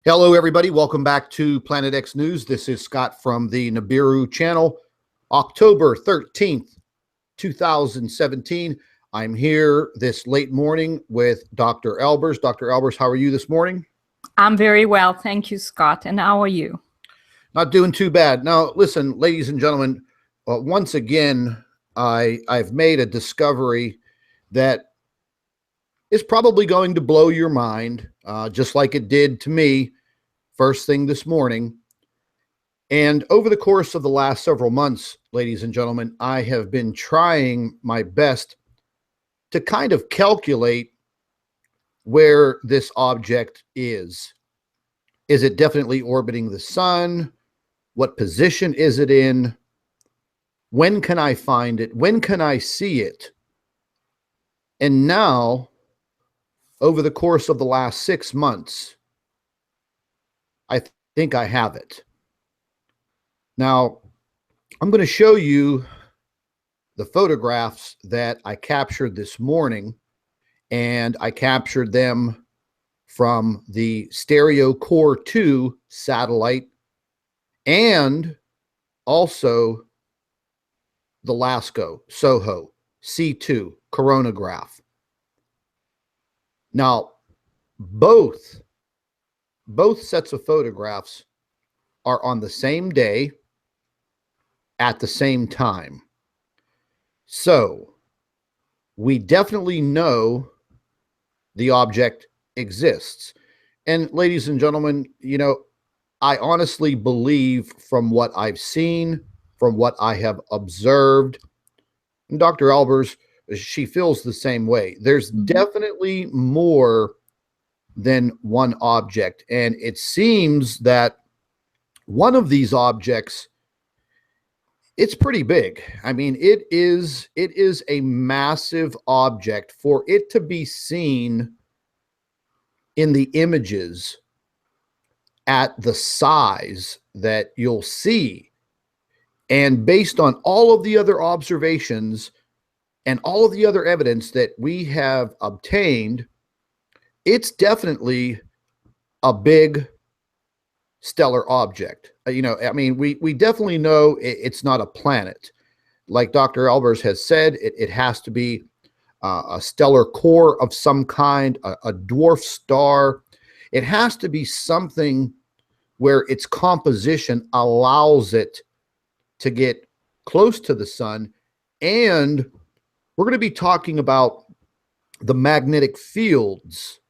Hello, everybody. Welcome back to Planet X News. This is Scott from the Nibiru channel, October 13th, 2017. I'm here this late morning with Dr. Albers. Dr. Albers, how are you this morning? I'm very well. Thank you, Scott. And how are you? Not doing too bad. Now, listen, ladies and gentlemen, once again, I've made a discovery that is probably going to blow your mind, just like it did to me first thing this morning. And over the course of the last several months, ladies and gentlemen, I have been trying my best to kind of calculate where this object is. Is it definitely orbiting the sun? What position is it in? When can I find it? When can I see it? And now, over the course of the last 6 months, I think I have it. Now, I'm going to show you the photographs that I captured this morning, and I captured them from the Stereo Core 2 satellite and also the LASCO SOHO C2 coronagraph. Now, both sets of photographs are on the same day at the same time. So we definitely know the object exists. And ladies and gentlemen, you know, I honestly believe from what I've seen, from what I have observed, and Dr. Albers, she feels the same way. There's definitely more than one object. And it seems that one of these objects, it's pretty big. I mean, it is a massive object. For it to be seen in the images at the size that you'll see, and based on all of the other observations and all of the other evidence that we have obtained, it's definitely a big stellar object. You know, I mean, we definitely know it's not a planet. Like Dr. Albers has said, it has to be a stellar core of some kind, a dwarf star. It has to be something where its composition allows it to get close to the sun. And we're going to be talking about the magnetic fields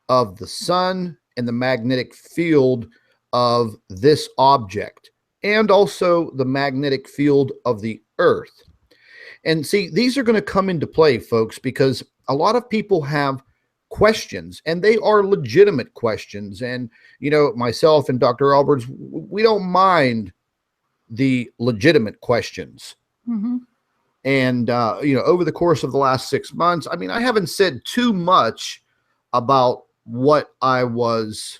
of the sun and the magnetic field of this object, and also the magnetic field of the Earth. And see, these are going to come into play, folks, because a lot of people have questions, and they are legitimate questions. And, you know, myself and Dr. Albers, we don't mind the legitimate questions. Mm-hmm. And, you know, over the course of the last 6 months, I mean, I haven't said too much about what I was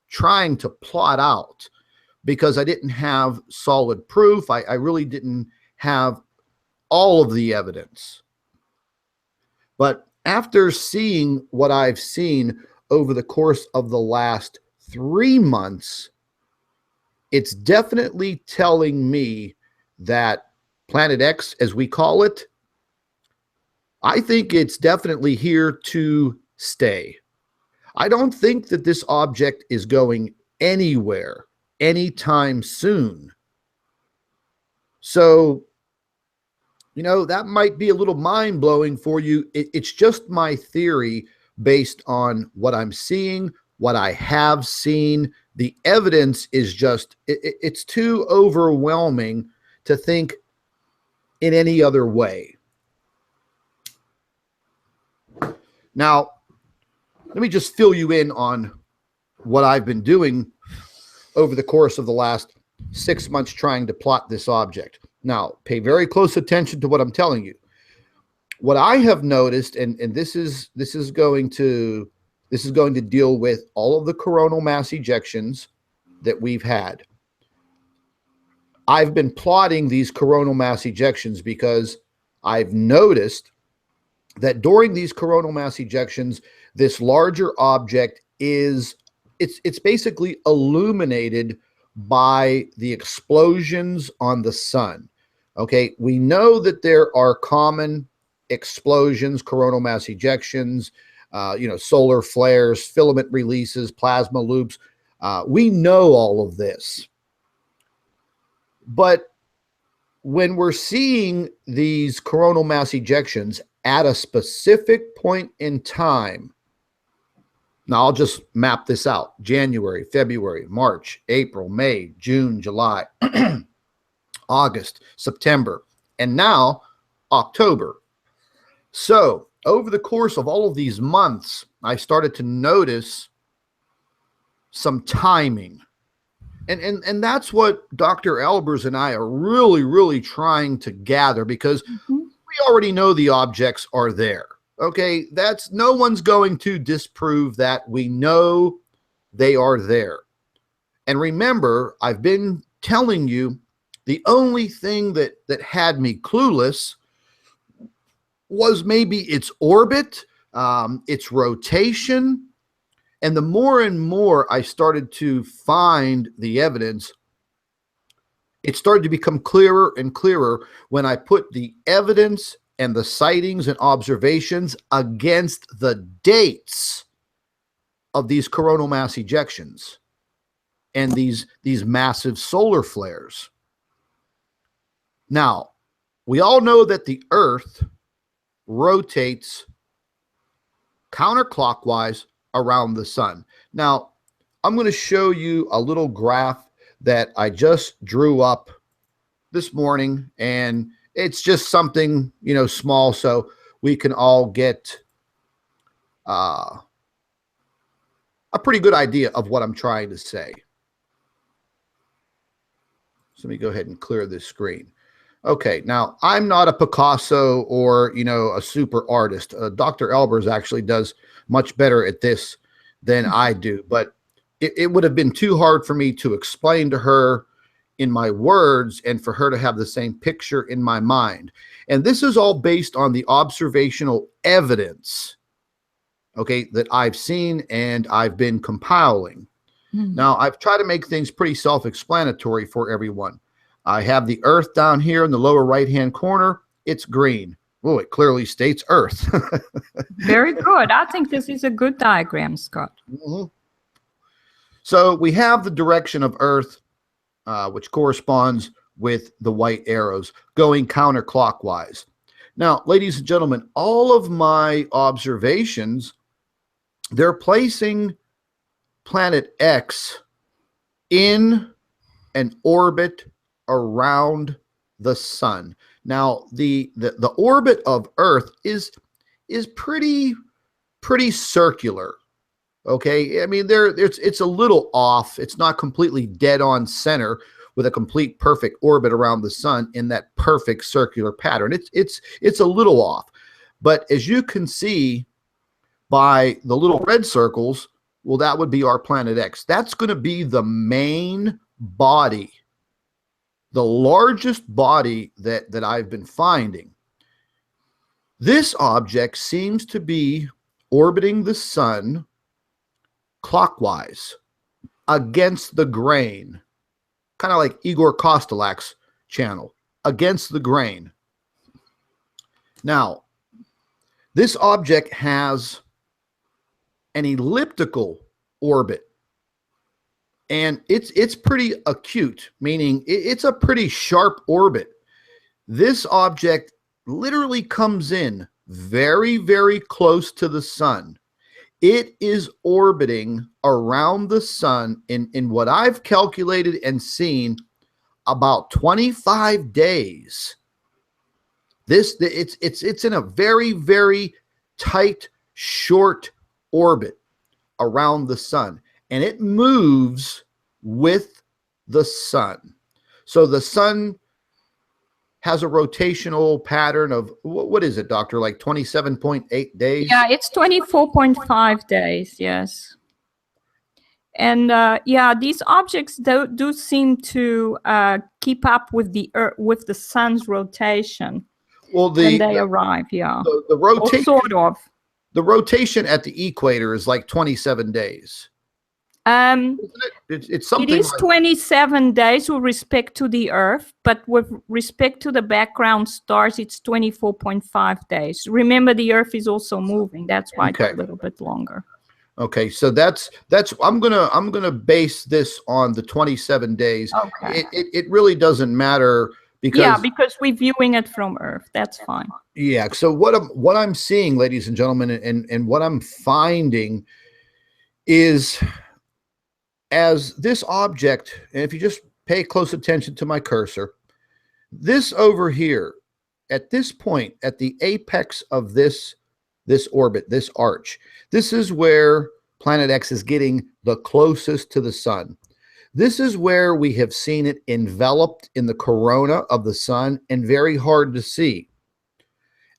trying to plot out because I didn't have solid proof. I really didn't have all of the evidence. But after seeing what I've seen over the course of the last 3 months, it's definitely telling me that Planet X, as we call it, I think it's definitely here to stay. I don't think that this object is going anywhere anytime soon. So, you know, that might be a little mind-blowing for you. It's just my theory based on what I'm seeing, what I have seen. The evidence is just, it's too overwhelming to think in any other way. Now, let me just fill you in on what I've been doing over the course of the last 6 months trying to plot this object. Now, pay very close attention to what I'm telling you. What I have noticed, and this is going to deal with all of the coronal mass ejections that we've had. I've been plotting these coronal mass ejections because I've noticed that during these coronal mass ejections, this larger object is it's basically illuminated by the explosions on the sun. Okay, we know that there are common explosions, coronal mass ejections, solar flares, filament releases, plasma loops. We know all of this. But when we're seeing these coronal mass ejections at a specific point in time, now I'll just map this out: January, February, March, April, May, June, July, August, September, and now October. So over the course of all of these months, I started to notice some timing. And that's what Dr. Albers and I are really, really trying to gather, because we already know the objects are there. Okay, that's, no one's going to disprove that. We know they are there. And remember, I've been telling you, the only thing that had me clueless was maybe its orbit, its rotation. And the more and more I started to find the evidence, it started to become clearer and clearer when I put the evidence and the sightings and observations against the dates of these coronal mass ejections and these massive solar flares. Now, we all know that the Earth rotates counterclockwise around the sun. Now, I'm going to show you a little graph that I just drew up this morning, and it's just something, small, so we can all get a pretty good idea of what I'm trying to say. So let me go ahead and clear this screen. Okay, now I'm not a Picasso or, a super artist. Dr. Albers actually does much better at this than I do, but it would have been too hard for me to explain to her in my words and for her to have the same picture in my mind. And this is all based on the observational evidence, okay, that I've seen and I've been compiling. Now, I've tried to make things pretty self-explanatory for everyone. I have the Earth down here in the lower right-hand corner. It's green. Oh, it clearly states Earth. Very good. I think this is a good diagram, Scott. So we have the direction of Earth, which corresponds with the white arrows, going counterclockwise. Now, ladies and gentlemen, all of my observations, they're placing planet X in an orbit around the sun. Now, the orbit of Earth is pretty circular. Okay, I mean, it's a little off. It's not completely dead on center with a complete perfect orbit around the sun in that perfect circular pattern. It's a little off. But as you can see by the little red circles, well, that would be our planet X. That's going to be the main body, the largest body that I've been finding. This object seems to be orbiting the sun clockwise against the grain, kind of like Igor Kostelak's channel, against the grain. Now, this object has an elliptical orbit, and it's pretty acute, meaning it's a pretty sharp orbit. This object literally comes in very, very close to the sun. It is orbiting around the sun in what I've calculated and seen about 25 days. It's in a very, very tight, short orbit around the sun, and it moves with the sun. So the sun has a rotational pattern of, what is it, doctor, like 27.8 days? Yeah, it's 24.5 days, yes. And yeah, these objects do seem to keep up with the sun's rotation. Well, when they arrive, yeah. The rotation, or sort of. The rotation at the equator is like 27 days. Um, Isn't it? It's it something is like 27 days with respect to the Earth, but with respect to the background stars, it's 24.5 days. Remember, the Earth is also moving. That's why okay. it's a little bit longer. Okay, so that's I'm gonna base this on the 27 days. Okay. It really doesn't matter Yeah, because because we're viewing it from Earth. That's fine. yeah. So what I'm seeing, ladies and gentlemen, and what I'm finding is as this object, and if you just pay close attention to my cursor, this over here, at this point, at the apex of this orbit, this arch, this is where Planet X is getting the closest to the sun. This is where we have seen it enveloped in the corona of the sun and very hard to see.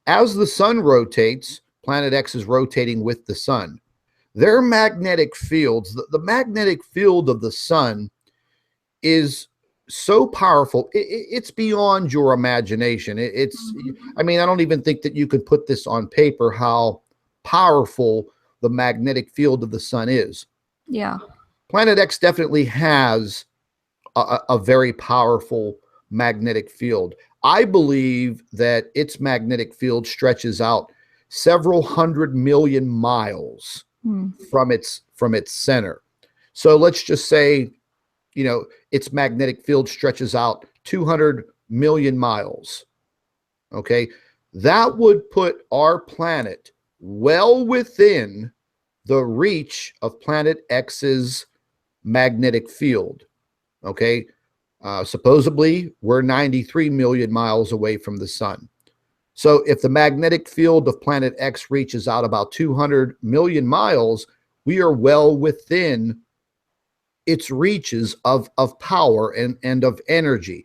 As the sun rotates, Planet X is rotating with the sun. Their magnetic fields, the magnetic field of the sun is so powerful. It's beyond your imagination. I mean, I don't even think that you could put this on paper how powerful the magnetic field of the sun is. Yeah. Planet X definitely has a very powerful magnetic field. I believe that its magnetic field stretches out several 100 million miles from its center. So let's just say, you know, its magnetic field stretches out 200 million miles. Okay, that would put our planet well within the reach of Planet X's magnetic field. Okay, supposedly we're 93 million miles away from the sun. So if the magnetic field of Planet X reaches out about 200 million miles, we are well within its reaches of power and of energy.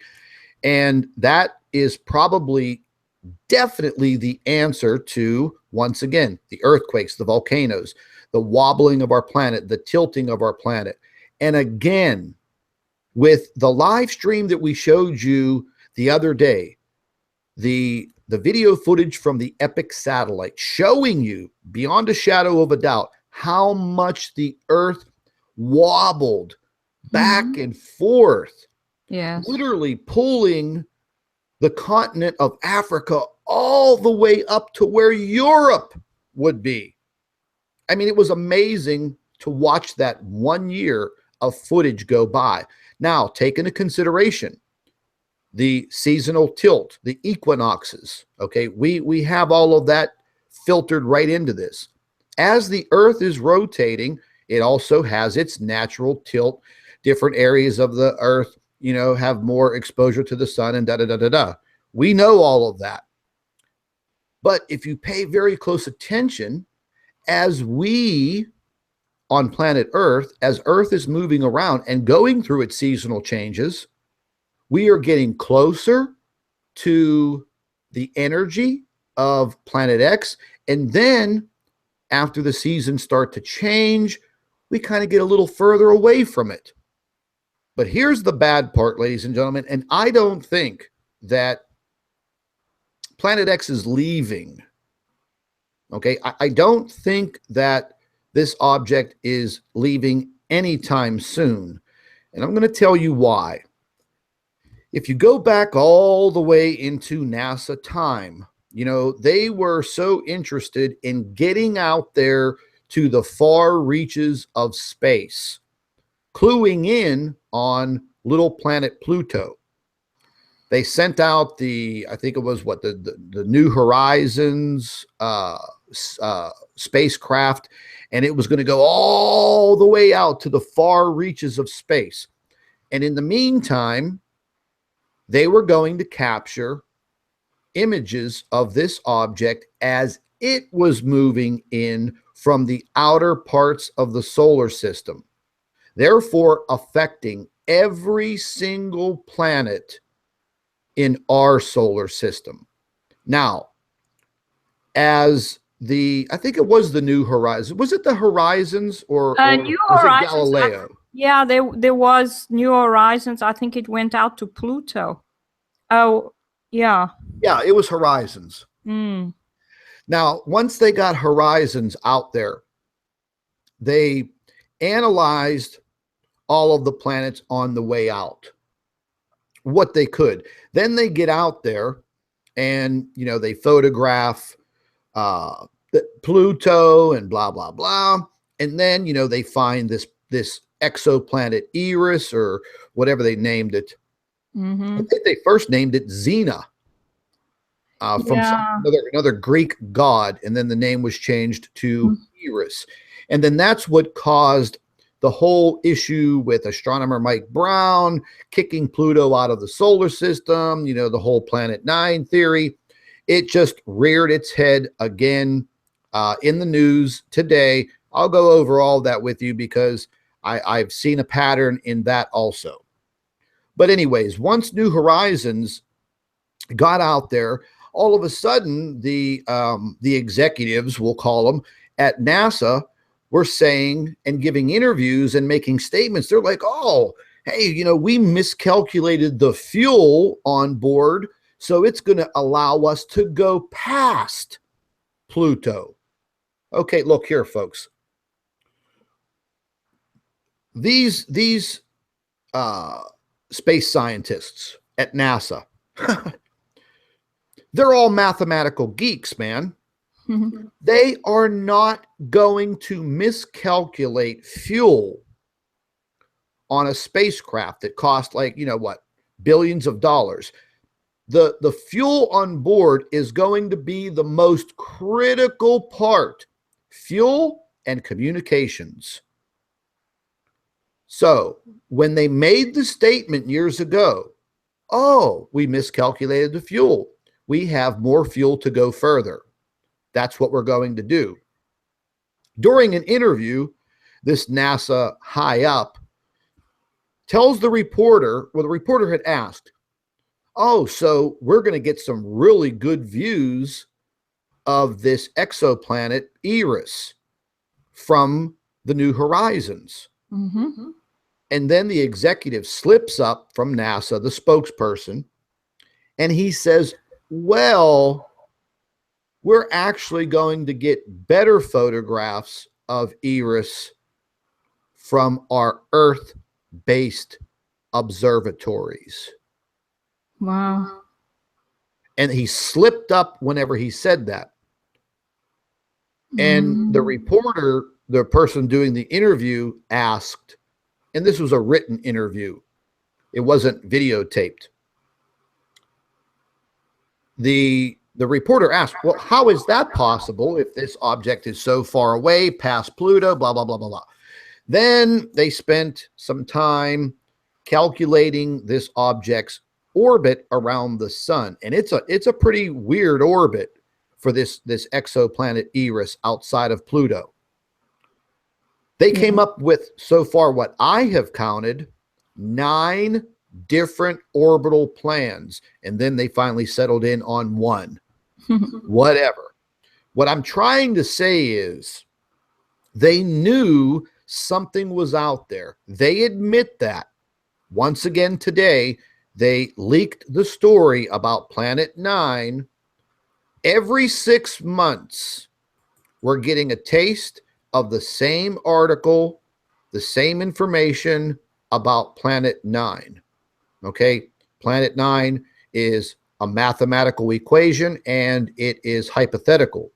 And that is probably definitely the answer to, once again, the earthquakes, the volcanoes, the wobbling of our planet, the tilting of our planet. And again, with the live stream that we showed you the other day, the video footage from the Epic satellite showing you beyond a shadow of a doubt how much the Earth wobbled back and forth, Yes. literally pulling the continent of Africa all the way up to where Europe would be. I mean, it was amazing to watch that 1 year of footage go by. Now, take into consideration the seasonal tilt, the equinoxes. Okay, we have all of that filtered right into this. As the Earth is rotating, it also has its natural tilt. Different areas of the Earth, you know, have more exposure to the sun and da da da da da. We know all of that. But if you pay very close attention, as we on planet Earth, as Earth is moving around and going through its seasonal changes, we are getting closer to the energy of Planet X. And then after the seasons start to change, we kind of get a little further away from it. But here's the bad part, ladies and gentlemen, and I don't think that Planet X is leaving. Okay, I don't think that this object is leaving anytime soon. And I'm going to tell you why. If you go back all the way into NASA time, you know, they were so interested in getting out there to the far reaches of space, cluing in on little planet Pluto. They sent out I think it was what, the New Horizons spacecraft, and it was going to go all the way out to the far reaches of space. And in the meantime, they were going to capture images of this object as it was moving in from the outer parts of the solar system, therefore affecting every single planet in our solar system. Now, as I think it was the New Horizons. Was it the Horizons or New was it Horizons, Galileo? Yeah, there was New Horizons. I think it went out to Pluto. Oh, yeah. Yeah, it was Horizons. Mm. Now, once they got Horizons out there, they analyzed all of the planets on the way out, what they could. Then they get out there and, you know, they photograph Pluto and blah, blah, blah. And then, you know, they find this exoplanet Eris, or whatever they named it. I think they first named it Xena, from another Greek god, and then the name was changed to Eris. And then that's what caused the whole issue with astronomer Mike Brown kicking Pluto out of the solar system, you know, the whole Planet 9 theory. It just reared its head again in the news today. I'll go over all that with you because I've seen a pattern in that also. But anyways, once New Horizons got out there, all of a sudden the executives, we'll call them, at NASA were saying and giving interviews and making statements. They're like, oh, hey, you know, we miscalculated the fuel on board, so it's going to allow us to go past Pluto. Okay, look here, folks. These space scientists at NASA, they're all mathematical geeks, man. They are not going to miscalculate fuel on a spacecraft that cost, like, you know what, billions of dollars. The fuel on board is going to be the most critical part. Fuel and communications. So when they made the statement years ago, oh, we miscalculated the fuel, we have more fuel to go further, that's what we're going to do. During an interview, this NASA high up tells the reporter, well, the reporter had asked, oh, so we're going to get some really good views of this exoplanet Eris from the New Horizons. And then the executive slips up from NASA, the spokesperson, and he says, well, we're actually going to get better photographs of Eris from our Earth-based observatories. Wow. And he slipped up whenever he said that. And the reporter, the person doing the interview, asked, and this was a written interview, it wasn't videotaped. The reporter asked, well, how is that possible if this object is so far away past Pluto, blah, blah, blah, blah, blah. Then they spent some time calculating this object's orbit around the sun. And it's a pretty weird orbit for this exoplanet Eris outside of Pluto. They came up with, so far what I have counted, 9 different orbital plans. And then they finally settled in on one. Whatever. What I'm trying to say is they knew something was out there. They admit that. Once again today, they leaked the story about Planet 9. Every 6 months, we're getting a taste of the same article, the same information about Planet 9. Okay? Planet 9 is a mathematical equation, and it is hypothetical.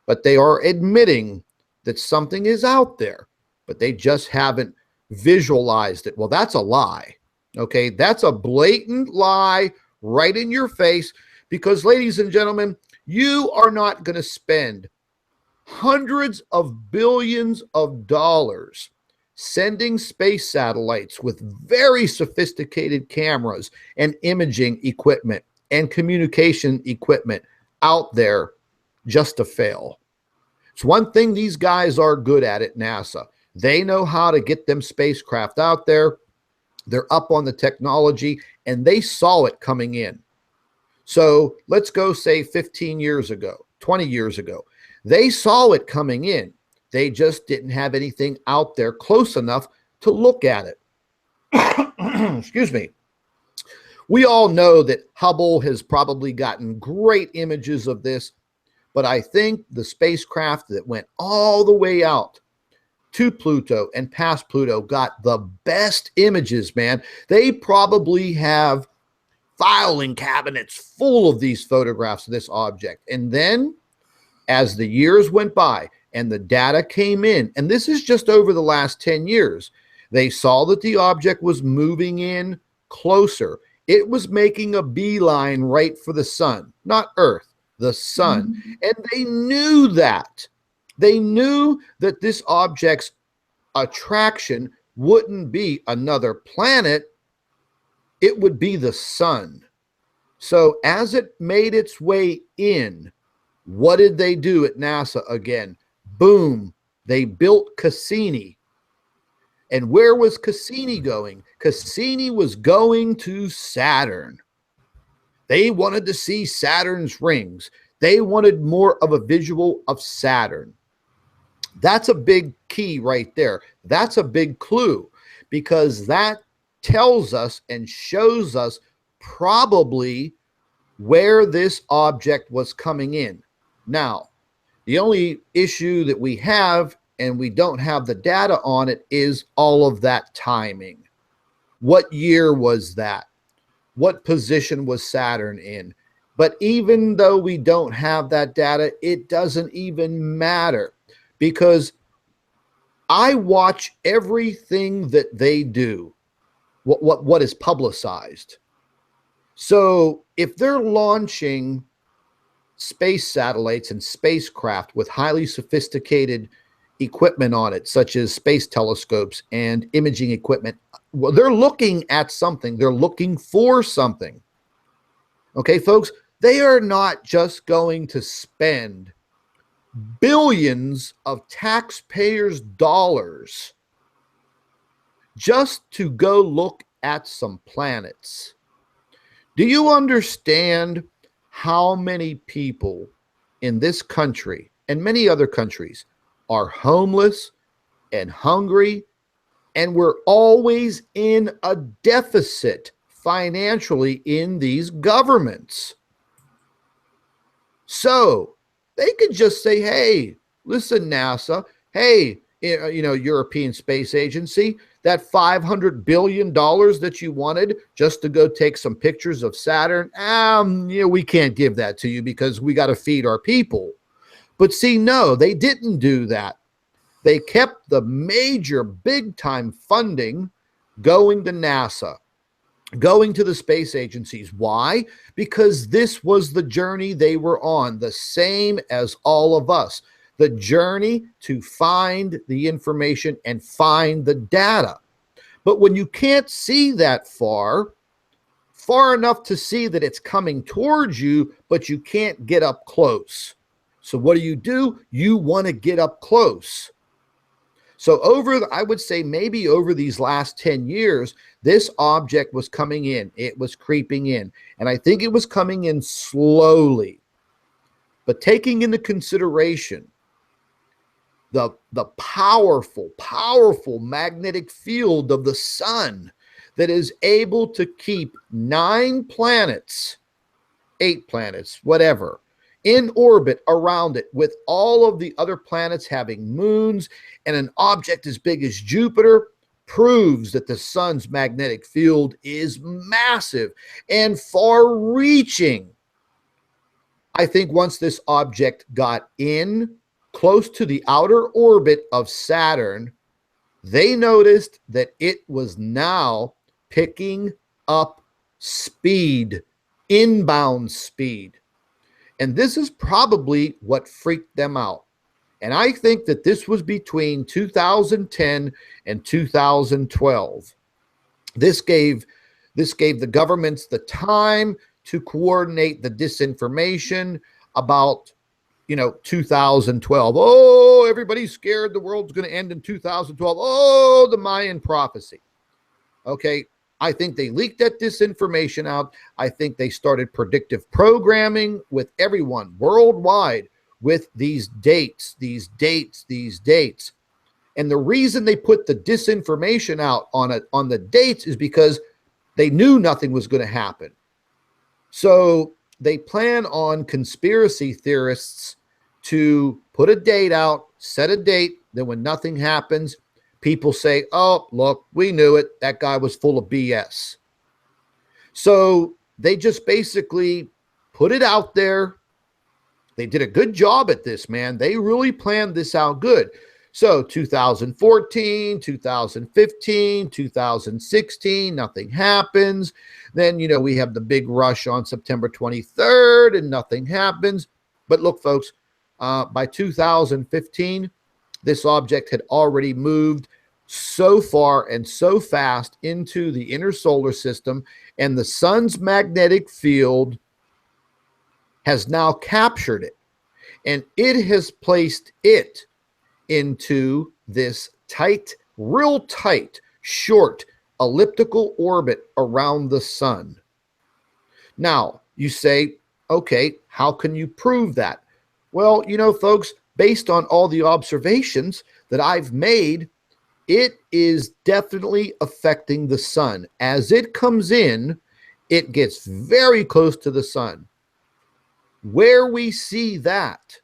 But they are admitting that something is out there, but they just haven't visualized it. Well, that's a lie. Okay? That's a blatant lie right in your face, because, ladies and gentlemen, you are not going to spend hundreds of billions of dollars sending space satellites with very sophisticated cameras and imaging equipment and communication equipment out there just to fail. It's one thing these guys are good at NASA. They know how to get them spacecraft out there. They're up on the technology, and they saw it coming in. So let's go say 15 years ago, 20 years ago. They saw it coming in. They just didn't have anything out there close enough to look at it. Excuse me. We all know that Hubble has probably gotten great images of this, but I think the spacecraft that went all the way out to Pluto and past Pluto got the best images, man. They probably have filing cabinets full of these photographs of this object. And then as the years went by and the data came in, and this is just over the last 10 years, they saw that the object was moving in closer. It was making a beeline right for the sun, not Earth, the sun. Mhm. And they knew that. They knew that this object's attraction wouldn't be another planet, it would be the sun. So as it made its way in, what did they do at NASA again? Boom, they built Cassini. And where was Cassini going? Cassini was going to Saturn. They wanted to see Saturn's rings. They wanted more of a visual of Saturn. That's a big key right there. That's a big clue, because that tells us and shows us probably where this object was coming in. Now, the only issue that we have, and we don't have the data on it, is all of that timing. What year was that? What position was Saturn in? But even though we don't have that data, it doesn't even matter, because I watch everything that they do, what is publicized. So if they're launching space satellites and spacecraft with highly sophisticated equipment on it, such as space telescopes and imaging equipment, well, they're looking at something. They're looking for something. Okay, folks, they are not just going to spend billions of taxpayers' dollars just to go look at some planets. Do you understand how many people in this country and many other countries are homeless and hungry, and we're always in a deficit financially in these governments? So they could just say, hey, listen, NASA, hey, European Space Agency, that $500 billion that you wanted just to go take some pictures of Saturn, we can't give that to you because we got to feed our people. But see, no, they didn't do that. They kept the major big-time funding going to NASA, going to the space agencies. Why? Because this was the journey they were on, the same as all of us. The journey to find the information and find the data. But when you can't see that far enough to see that it's coming towards you, but you can't get up close. So what do? You want to get up close. So I would say maybe over these last 10 years, this object was coming in. It was creeping in. And I think it was coming in slowly. But taking into consideration the powerful, powerful magnetic field of the sun that is able to keep 9 planets, 8 planets, whatever, in orbit around it, with all of the other planets having moons, and an object as big as Jupiter, proves that the sun's magnetic field is massive and far-reaching. I think once this object got in close to the outer orbit of Saturn, they noticed that it was now picking up speed, inbound speed. And this is probably what freaked them out. And I think that this was between 2010 and 2012. This gave the governments the time to coordinate the disinformation about 2012. Oh, everybody's scared the world's going to end in 2012. Oh, the Mayan prophecy. Okay, I think they leaked that disinformation out. I think they started predictive programming with everyone worldwide with these dates. And the reason they put the disinformation out on the dates is because they knew nothing was going to happen. So they plan on conspiracy theorists to put a date out, set a date. Then when nothing happens, people say, oh, look, we knew it. That guy was full of BS. So they just basically put it out there. They did a good job at this, man. They really planned this out good. So 2014, 2015, 2016, nothing happens. Then, you know, we have the big rush on September 23rd and nothing happens. But look, folks, by 2015, this object had already moved so far and so fast into the inner solar system, and the sun's magnetic field has now captured it, and it has placed it into this tight, real tight, short, elliptical orbit around the sun. Now, you say, okay, how can you prove that? Well, you know, folks, based on all the observations that I've made, it is definitely affecting the sun. As it comes in, it gets very close to the sun. Where we see that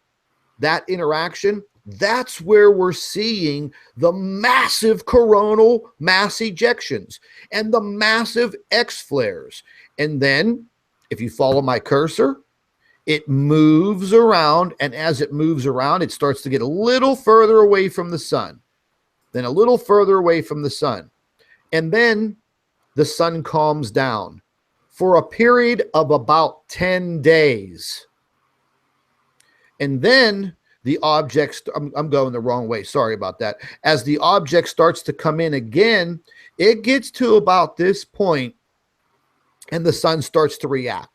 interaction, that's where we're seeing the massive coronal mass ejections and the massive X flares. And then, if you follow my cursor, it moves around, and as it moves around, it starts to get a little further away from the sun, then a little further away from the sun. And then the sun calms down for a period of about 10 days. And then the object, I'm going the wrong way, sorry about that. As the object starts to come in again, it gets to about this point and the sun starts to react.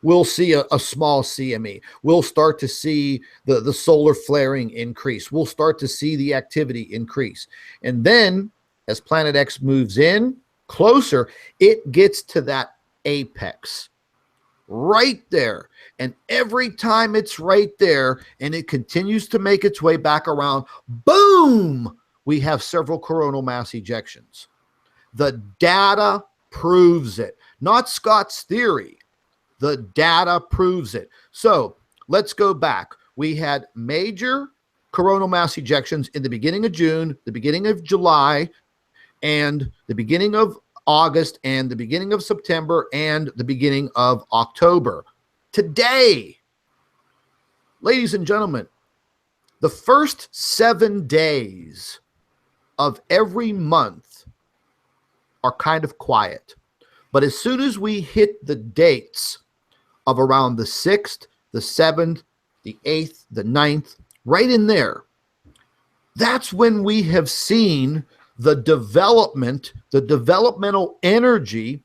We'll see a small CME. We'll start to see the solar flaring increase. We'll start to see the activity increase. And then as Planet X moves in closer, it gets to that apex right there. And every time it's right there and it continues to make its way back around, boom, we have several coronal mass ejections. The data proves it, not Scott's theory. The data proves it. So let's go back. We had major coronal mass ejections in the beginning of June, the beginning of July, and the beginning of August, and the beginning of September, and the beginning of October. Today, ladies and gentlemen, the first 7 days of every month are kind of quiet. But as soon as we hit the dates of around the 6th, the 7th, the 8th, the 9th, right in there, that's when we have seen the development, the developmental energy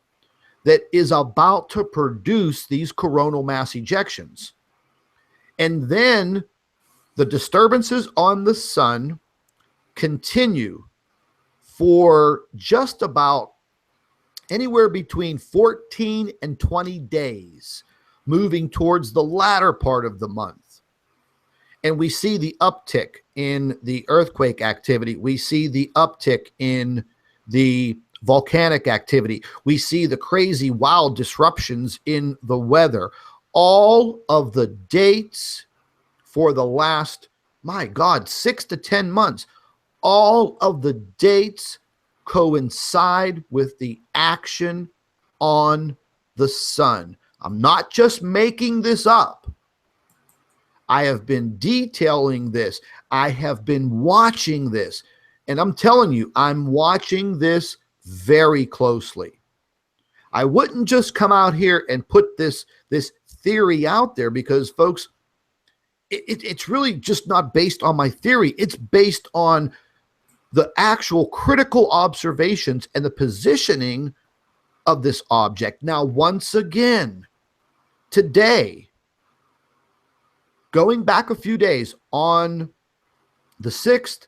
that is about to produce these coronal mass ejections. And then the disturbances on the sun continue for just about anywhere between 14 and 20 days, moving towards the latter part of the month. And we see the uptick in the earthquake activity. We see the uptick in the volcanic activity. We see the crazy, wild disruptions in the weather. All of the dates for the last, my God, 6 to 10 months, all of the dates coincide with the action on the sun. I'm not just making this up. I have been detailing this. I have been watching this. And I'm telling you, I'm watching this very closely. I wouldn't just come out here and put this theory out there because, folks, it's really just not based on my theory. It's based on the actual critical observations and the positioning of this object. Now, once again, today, going back a few days, on the 6th,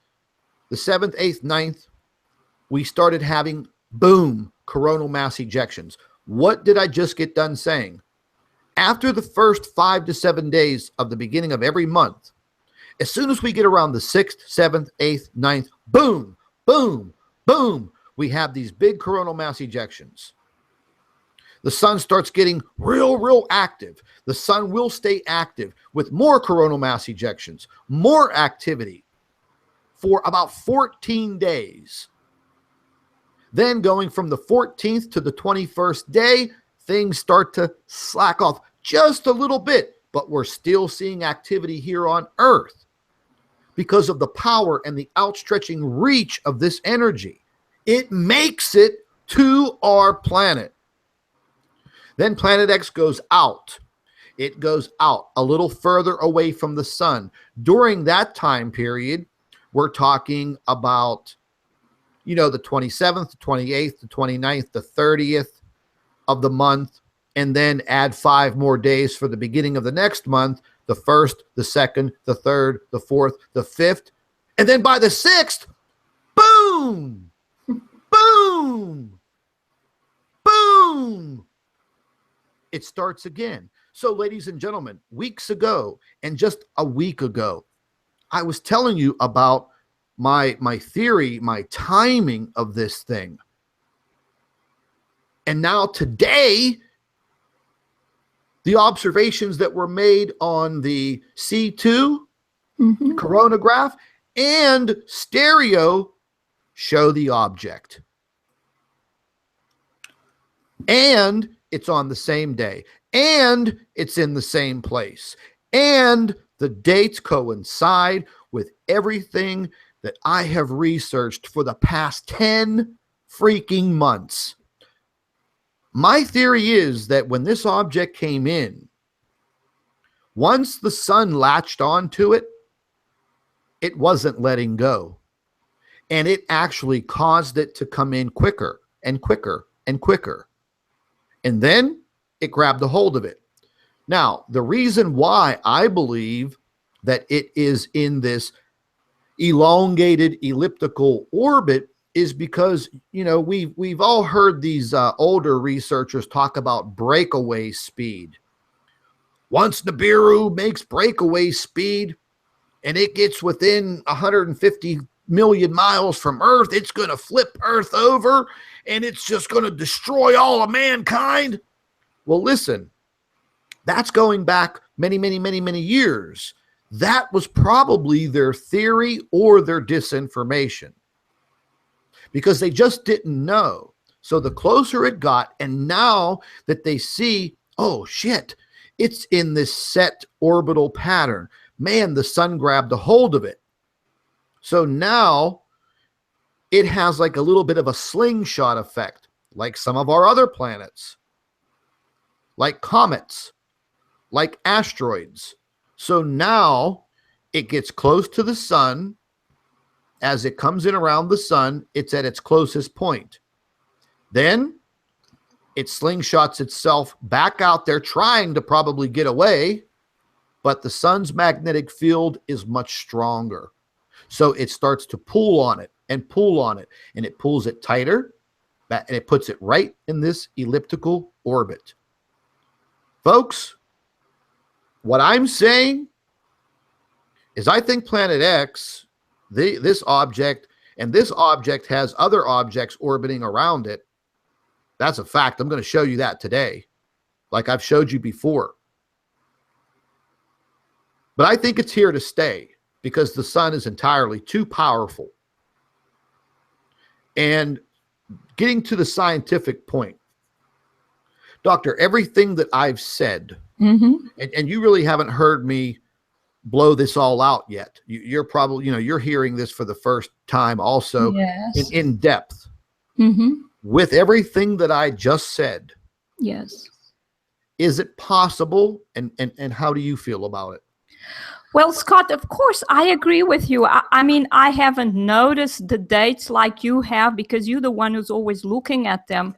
the 7th, 8th, 9th, we started having, boom, coronal mass ejections. What did I just get done saying? After the first 5 to 7 days of the beginning of every month, as soon as we get around the 6th, 7th, 8th, 9th, boom, boom, boom, we have these big coronal mass ejections. The sun starts getting real active. The sun will stay active with more coronal mass ejections, more activity for about 14 days. Then going from the 14th to the 21st day, things start to slack off just a little bit, but we're still seeing activity here on Earth because of the power and the outstretching reach of this energy. It makes it to our planet. Then Planet X goes out. It goes out a little further away from the sun. During that time period, we're talking about, the 27th, the 28th, the 29th, the 30th of the month, and then add 5 more days for the beginning of the next month, the 1st, the 2nd, the 3rd, the 4th, the 5th. And then by the 6th, boom, boom, boom, it starts again. So, ladies and gentlemen, weeks ago, and just a week ago, I was telling you about my theory, my timing of this thing. And now today, the observations that were made on the C2 coronagraph and stereo show the object. And it's on the same day. And it's in the same place. And the dates coincide with everything that I have researched for the past 10 freaking months. My theory is that when this object came in, once the sun latched onto it, it wasn't letting go. And it actually caused it to come in quicker and quicker and quicker. And then it grabbed a hold of it. Now, the reason why I believe that it is in this elongated elliptical orbit is because, we've all heard these older researchers talk about breakaway speed. Once Nibiru makes breakaway speed and it gets within 150 million miles from Earth, it's going to flip Earth over and it's just going to destroy all of mankind. Well, listen, that's going back many, many, many, many years. That was probably their theory or their disinformation because they just didn't know. So the closer it got, and now that they see, oh shit, it's in this set orbital pattern. Man, the sun grabbed a hold of it. So now it has like a little bit of a slingshot effect, like some of our other planets, like comets, like asteroids. So now it gets close to the sun. As it comes in around the sun, it's at its closest point. Then it slingshots itself back out there, trying to probably get away, but the sun's magnetic field is much stronger. So it starts to pull on it and pull on it, and it pulls it tighter, and it puts it right in this elliptical orbit. Folks, what I'm saying is I think Planet X, this object, and this object has other objects orbiting around it. That's a fact. I'm going to show you that today, like I've showed you before. But I think it's here to stay because the sun is entirely too powerful. And getting to the scientific point, Doctor, everything that I've said, and you really haven't heard me blow this all out yet. You're probably, you're hearing this for the first time also. Yes. in depth. With everything that I just said. Yes. Is it possible? And how do you feel about it? Well, Scott, of course, I agree with you. I mean, I haven't noticed the dates like you have because you're the one who's always looking at them.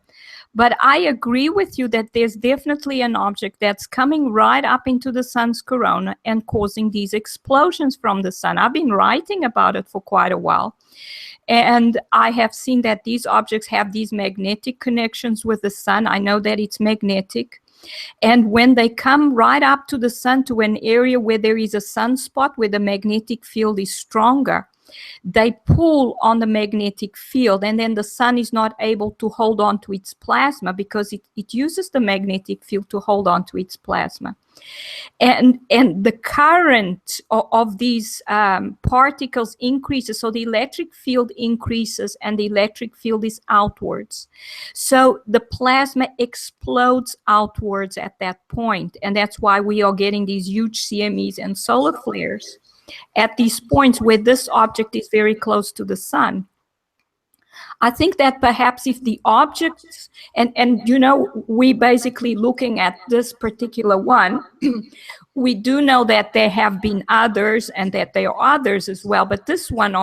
But I agree with you that there's definitely an object that's coming right up into the sun's corona and causing these explosions from the sun. I've been writing about it for quite a while. And I have seen that these objects have these magnetic connections with the sun. I know that it's magnetic. And when they come right up to the sun, to an area where there is a sunspot, where the magnetic field is stronger, they pull on the magnetic field, and then the sun is not able to hold on to its plasma because it uses the magnetic field to hold on to its plasma. And the current of these particles increases, so the electric field increases and the electric field is outwards. So the plasma explodes outwards at that point, and that's why we are getting these huge CMEs and solar flares at these points where this object is very close to the sun. I think that perhaps if the objects, and you know, we basically looking at this particular one, we do know that there have been others and that there are others as well, but this one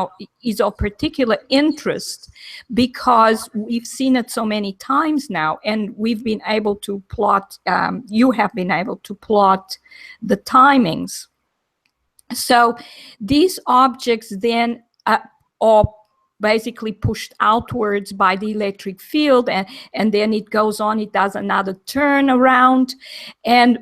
is of particular interest because we've seen it so many times now, and we've been able to plot, you have been able to plot the timings. So these objects then are basically pushed outwards by the electric field, and then it goes on, it does another turn around.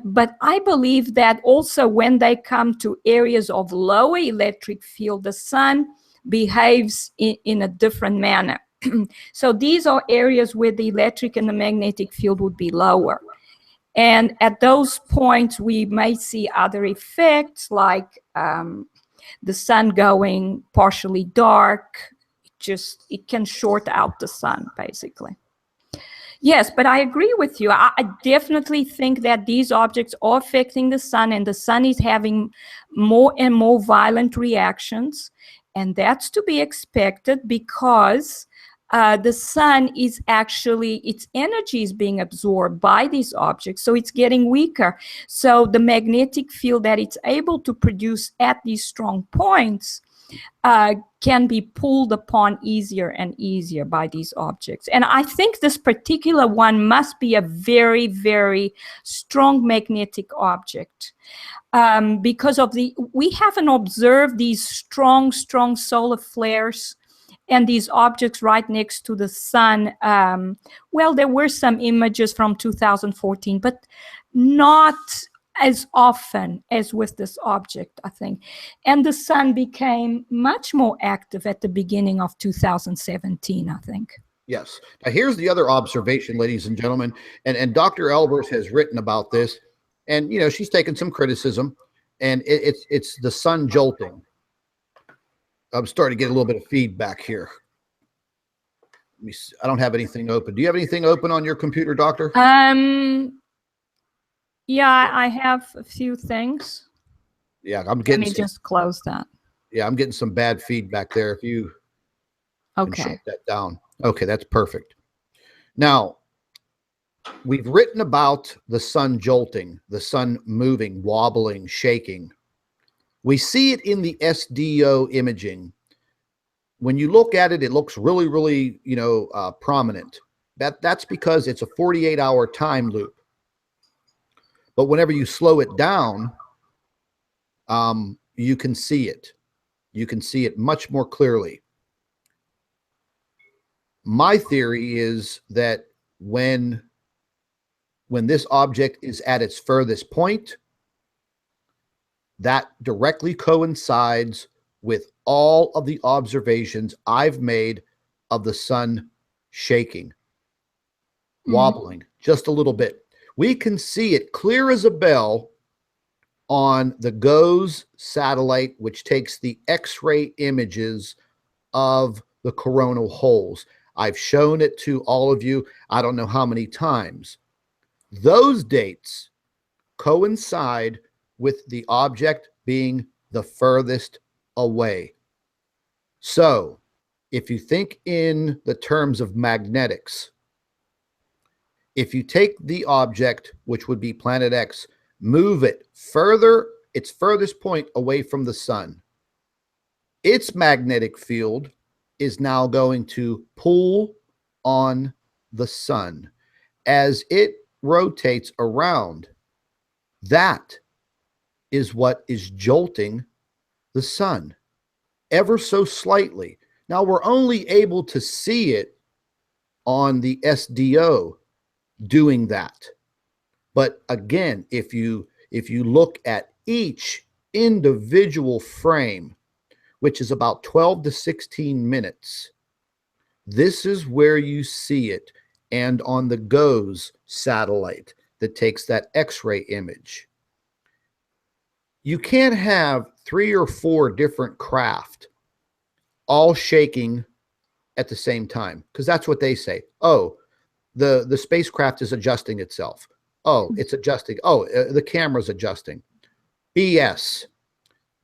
But I believe that also when they come to areas of lower electric field, the sun behaves in a different manner. So these are areas where the electric and the magnetic field would be lower. And at those points, we may see other effects like the sun going partially dark. It can short out the sun, basically. Yes, but I agree with you. I definitely think that these objects are affecting the sun, and the sun is having more and more violent reactions. And that's to be expected because the sun is actually, its energy is being absorbed by these objects, so it's getting weaker. So the magnetic field that it's able to produce at these strong points can be pulled upon easier and easier by these objects. And I think this particular one must be a very, very strong magnetic object. Because we haven't observed these strong solar flares and these objects right next to the sun. Well, there were some images from 2014, but not as often as with this object, I think. And the sun became much more active at the beginning of 2017, I think. Yes. Now, here's the other observation, ladies and gentlemen, and Dr. Albers has written about this, and, you know, she's taken some criticism, and it's the sun jolting. I'm starting to get a little bit of feedback here. Let me see. I don't have anything open. Do you have anything open on your computer, Doctor? Yeah, I have a few things. Yeah, I'm getting. Let me just close that. Yeah, I'm getting some bad feedback there. If you can shut that down. Okay, that's perfect. Now, we've written about the sun jolting, the sun moving, wobbling, shaking. We see it in the SDO imaging. When you look at it, it looks really, really, prominent. That's because it's a 48-hour time loop. But whenever you slow it down, you can see it. You can see it much more clearly. My theory is that when this object is at its furthest point, that directly coincides with all of the observations I've made of the sun shaking, wobbling just a little bit. We can see it clear as a bell on the GOES satellite, which takes the X-ray images of the coronal holes. I've shown it to all of you, I don't know how many times. Those dates coincide with the object being the furthest away. So, if you think in the terms of magnetics, if you take the object, which would be planet X, move it further, its furthest point away from the sun, its magnetic field is now going to pull on the sun as it rotates around. That is what is jolting the sun ever so slightly. Now, we're only able to see it on the SDO doing that. But again, if you look at each individual frame, which is about 12 to 16 minutes. This is where you see it, and on the GOES satellite that takes that X-ray image. You can't have 3 or 4 different craft all shaking at the same time, because that's what they say. Oh, the spacecraft is adjusting itself. Oh, it's adjusting. Oh, the camera's adjusting. BS.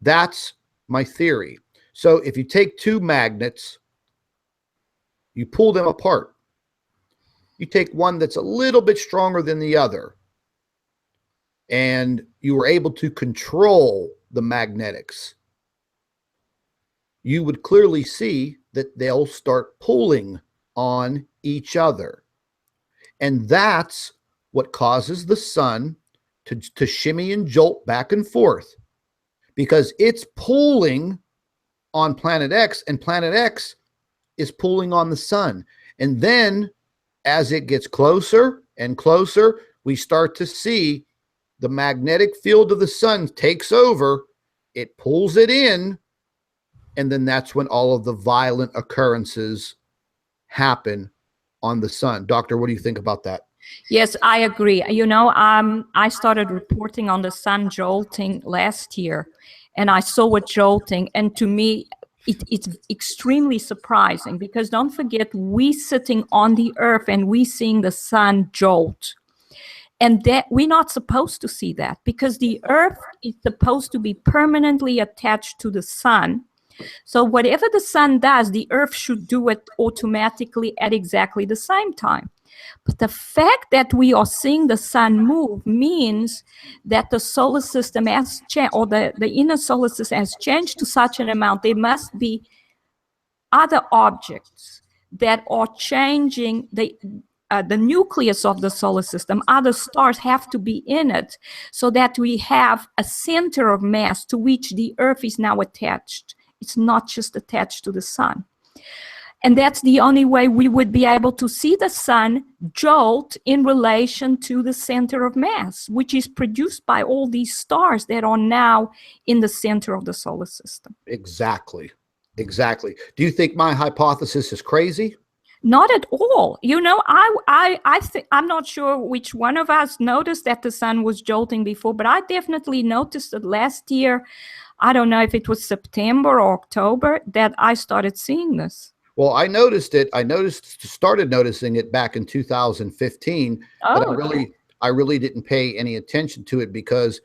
That's my theory. So if you take 2 magnets, you pull them apart. You take one that's a little bit stronger than the other, and you were able to control the magnetics. You would clearly see that they'll start pulling on each other. And that's what causes the sun to shimmy and jolt back and forth, because it's pulling on planet X, and planet X is pulling on the sun. And then as it gets closer and closer, we start to see the magnetic field of the sun takes over, it pulls it in, and then that's when all of the violent occurrences happen on the sun. Doctor, what do you think about that? Yes, I agree. You know, I started reporting on the sun jolting last year, and I saw it jolting, and to me, it's extremely surprising, because don't forget, we sitting on the earth and we seeing the sun jolt. And that we're not supposed to see that, because the earth is supposed to be permanently attached to the sun. So whatever the sun does, the earth should do it automatically at exactly the same time. But the fact that we are seeing the sun move means that the solar system has changed, or the inner solar system has changed to such an amount. There must be other objects that are changing the nucleus of the solar system. Other stars have to be in it, so that we have a center of mass to which the earth is now attached. It's not just attached to the sun. And that's the only way we would be able to see the sun jolt in relation to the center of mass, which is produced by all these stars that are now in the center of the solar system. Exactly. Exactly. Do you think my hypothesis is crazy? Not at all. You know, I think, I'm not sure which one of us noticed that the sun was jolting before, but I definitely noticed it last year. I don't know if it was September or October that I started seeing this. Well, I noticed it. Started noticing it back in 2015, but I really didn't pay any attention to it, because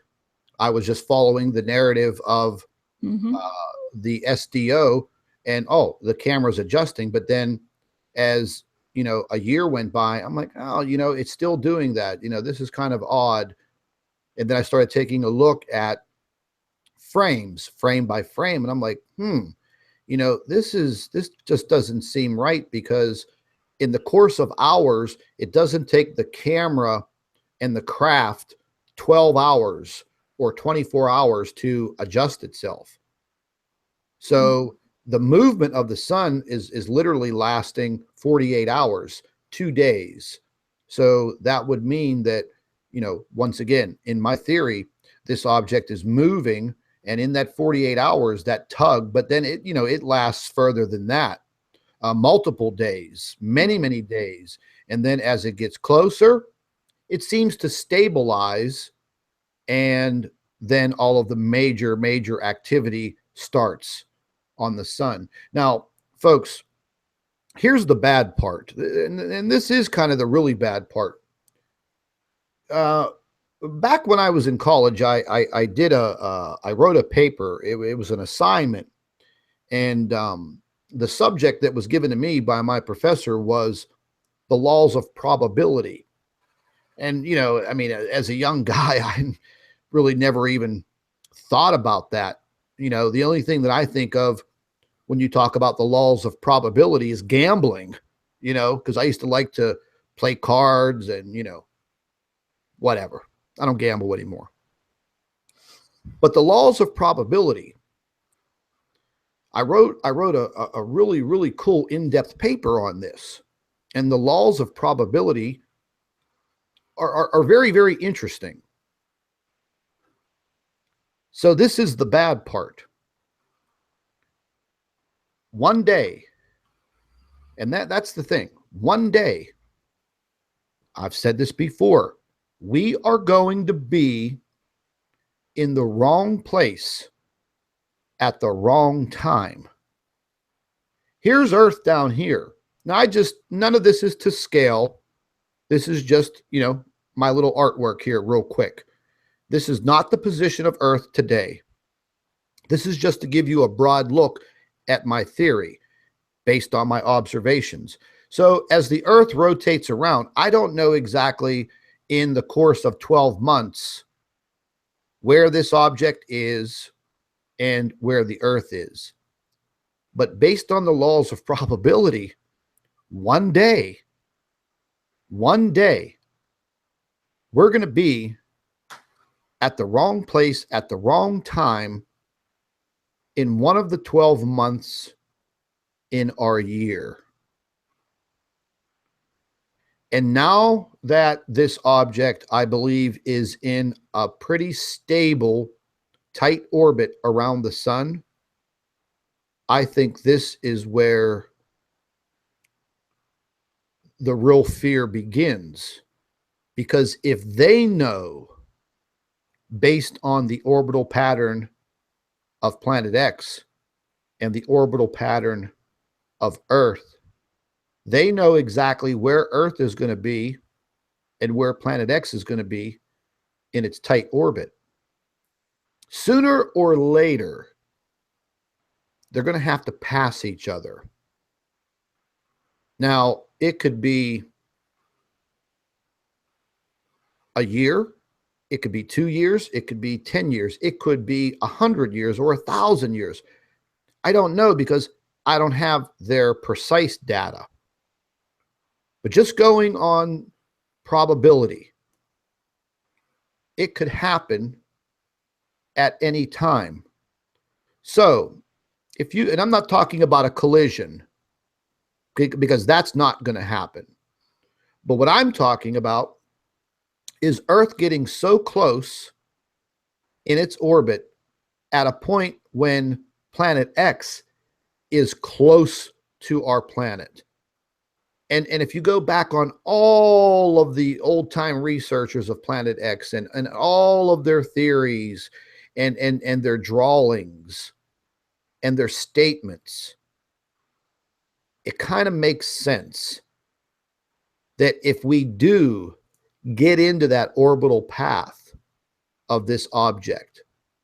I was just following the narrative of the SDO, and the camera's adjusting. But then, as you know, a year went by, I'm like, oh, you know, it's still doing that. You know, this is kind of odd. And then I started taking a look at frames, frame by frame, and I'm like, you know, this just doesn't seem right, because in the course of hours, it doesn't take the camera and the craft 12 hours or 24 hours to adjust itself. So the movement of the sun is literally lasting 48 hours, 2 days. So that would mean that, you know, once again, in my theory, this object is moving, and in that 48 hours, that tug, but then it, you know, it lasts further than that, multiple days, many days. And then as it gets closer, it seems to stabilize, and then all of the major activity starts on the sun. Now, folks, here's the bad part, and this is kind of the really bad part. Back when I was in college, I wrote a paper. It was an assignment, and the subject that was given to me by my professor was the laws of probability. And, you know, I mean, as a young guy, I really never even thought about that. You know, the only thing that I think of when you talk about the laws of probability is gambling, you know, because I used to like to play cards and, you know, whatever. I don't gamble anymore. But the laws of probability, I wrote a really cool in-depth paper on this. And the laws of probability are very interesting. So this is the bad part. one day, and that's the thing, one day, I've said this before, we are going to be in the wrong place at the wrong time. Here's Earth down here. Now, none of this is to scale. This is just, my little artwork here real quick. This is not the position of Earth today. This is just to give you a broad look at my theory based on my observations. So as the Earth rotates around, I don't know exactly in the course of 12 months where this object is and where the Earth is. But based on the laws of probability, one day, we're going to be at the wrong place at the wrong time in one of the 12 months in our year. And now that this object, I believe, is in a pretty stable, tight orbit around the sun, I think this is where the real fear begins. Because if they know, based on the orbital pattern of planet X and the orbital pattern of Earth, they know exactly where Earth is going to be and where planet X is going to be in its tight orbit. Sooner or later, they're going to have to pass each other. Now, it could be a year, it could be 2 years, it could be 10 years, it could be 100 years or 1,000 years. I don't know because I don't have their precise data. But just going on probability, it could happen at any time. So if you, and I'm not talking about a collision because that's not going to happen. But what I'm talking about is Earth getting so close in its orbit at a point when planet X is close to our planet. And if you go back on all of the old-time researchers of Planet X and all of their theories and their drawings and their statements, it kind of makes sense that if we do get into that orbital path of this object,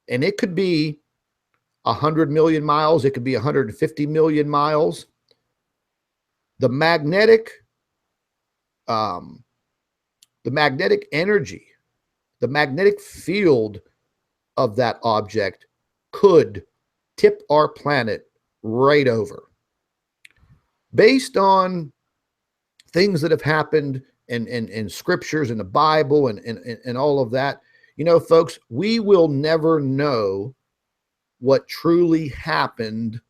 and it could be 100 million miles, it could be 150 million miles, the magnetic energy, the magnetic field of that object could tip our planet right over. Based on things that have happened in scriptures, in the Bible, and all of that, folks, we will never know what truly happened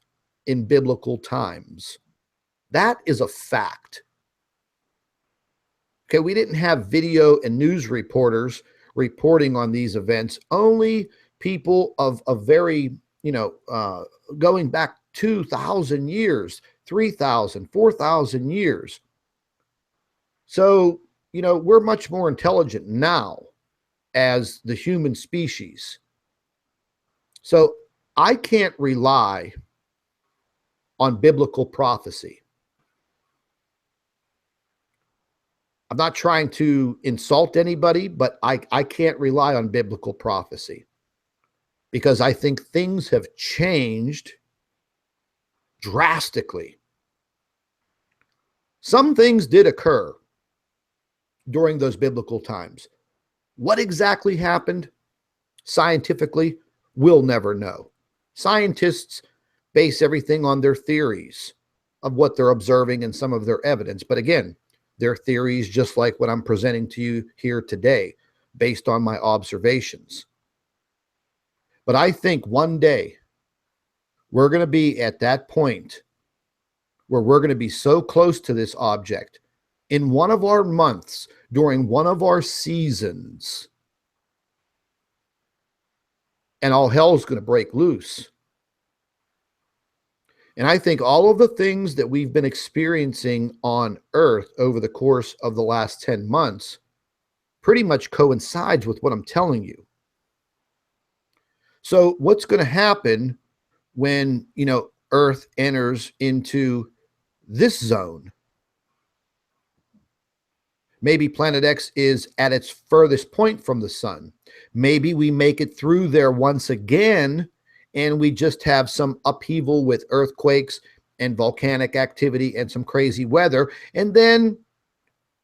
in biblical times. That is a fact. Okay, we didn't have video and news reporters reporting on these events. Only people of very, going back 2,000 years, 3,000, 4,000 years. So, we're much more intelligent now as the human species. So I can't rely on biblical prophecy. I'm not trying to insult anybody, but I can't rely on biblical prophecy because I think things have changed drastically. Some things did occur during those biblical times. What exactly happened scientifically, we'll never know. Scientists base everything on their theories of what they're observing and some of their evidence. But again, their theories, just like what I'm presenting to you here today, based on my observations. But I think one day we're going to be at that point where we're going to be so close to this object in one of our months, during one of our seasons, and all hell's going to break loose. And I think all of the things that we've been experiencing on Earth over the course of the last 10 months pretty much coincides with what I'm telling you. So what's going to happen when, Earth enters into this zone? Maybe Planet X is at its furthest point from the sun. Maybe we make it through there once again, and we just have some upheaval with earthquakes and volcanic activity and some crazy weather. And then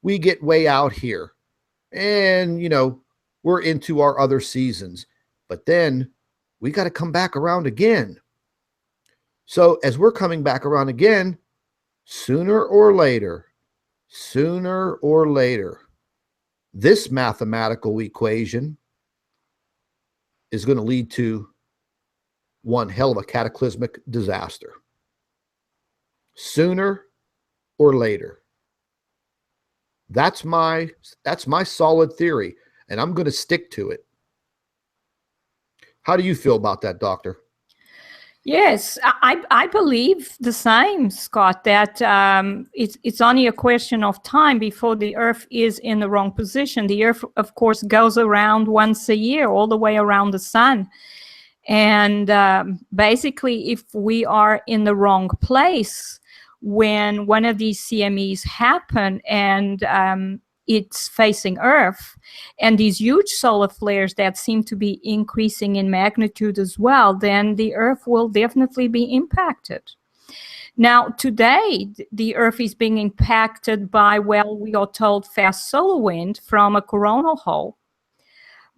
we get way out here and, we're into our other seasons. But then we got to come back around again. So as we're coming back around again, sooner or later, this mathematical equation is going to lead to one hell of a cataclysmic disaster. Sooner or later. That's my solid theory, and I'm going to stick to it. How do you feel about that, Doctor? Yes, I believe the same, Scott, that it's only a question of time before the Earth is in the wrong position. The Earth, of course, goes around once a year, all the way around the sun. And basically, if we are in the wrong place when one of these CMEs happen and it's facing Earth, and these huge solar flares that seem to be increasing in magnitude as well, then the Earth will definitely be impacted. Now, today, the Earth is being impacted by, well, we are told, fast solar wind from a coronal hole.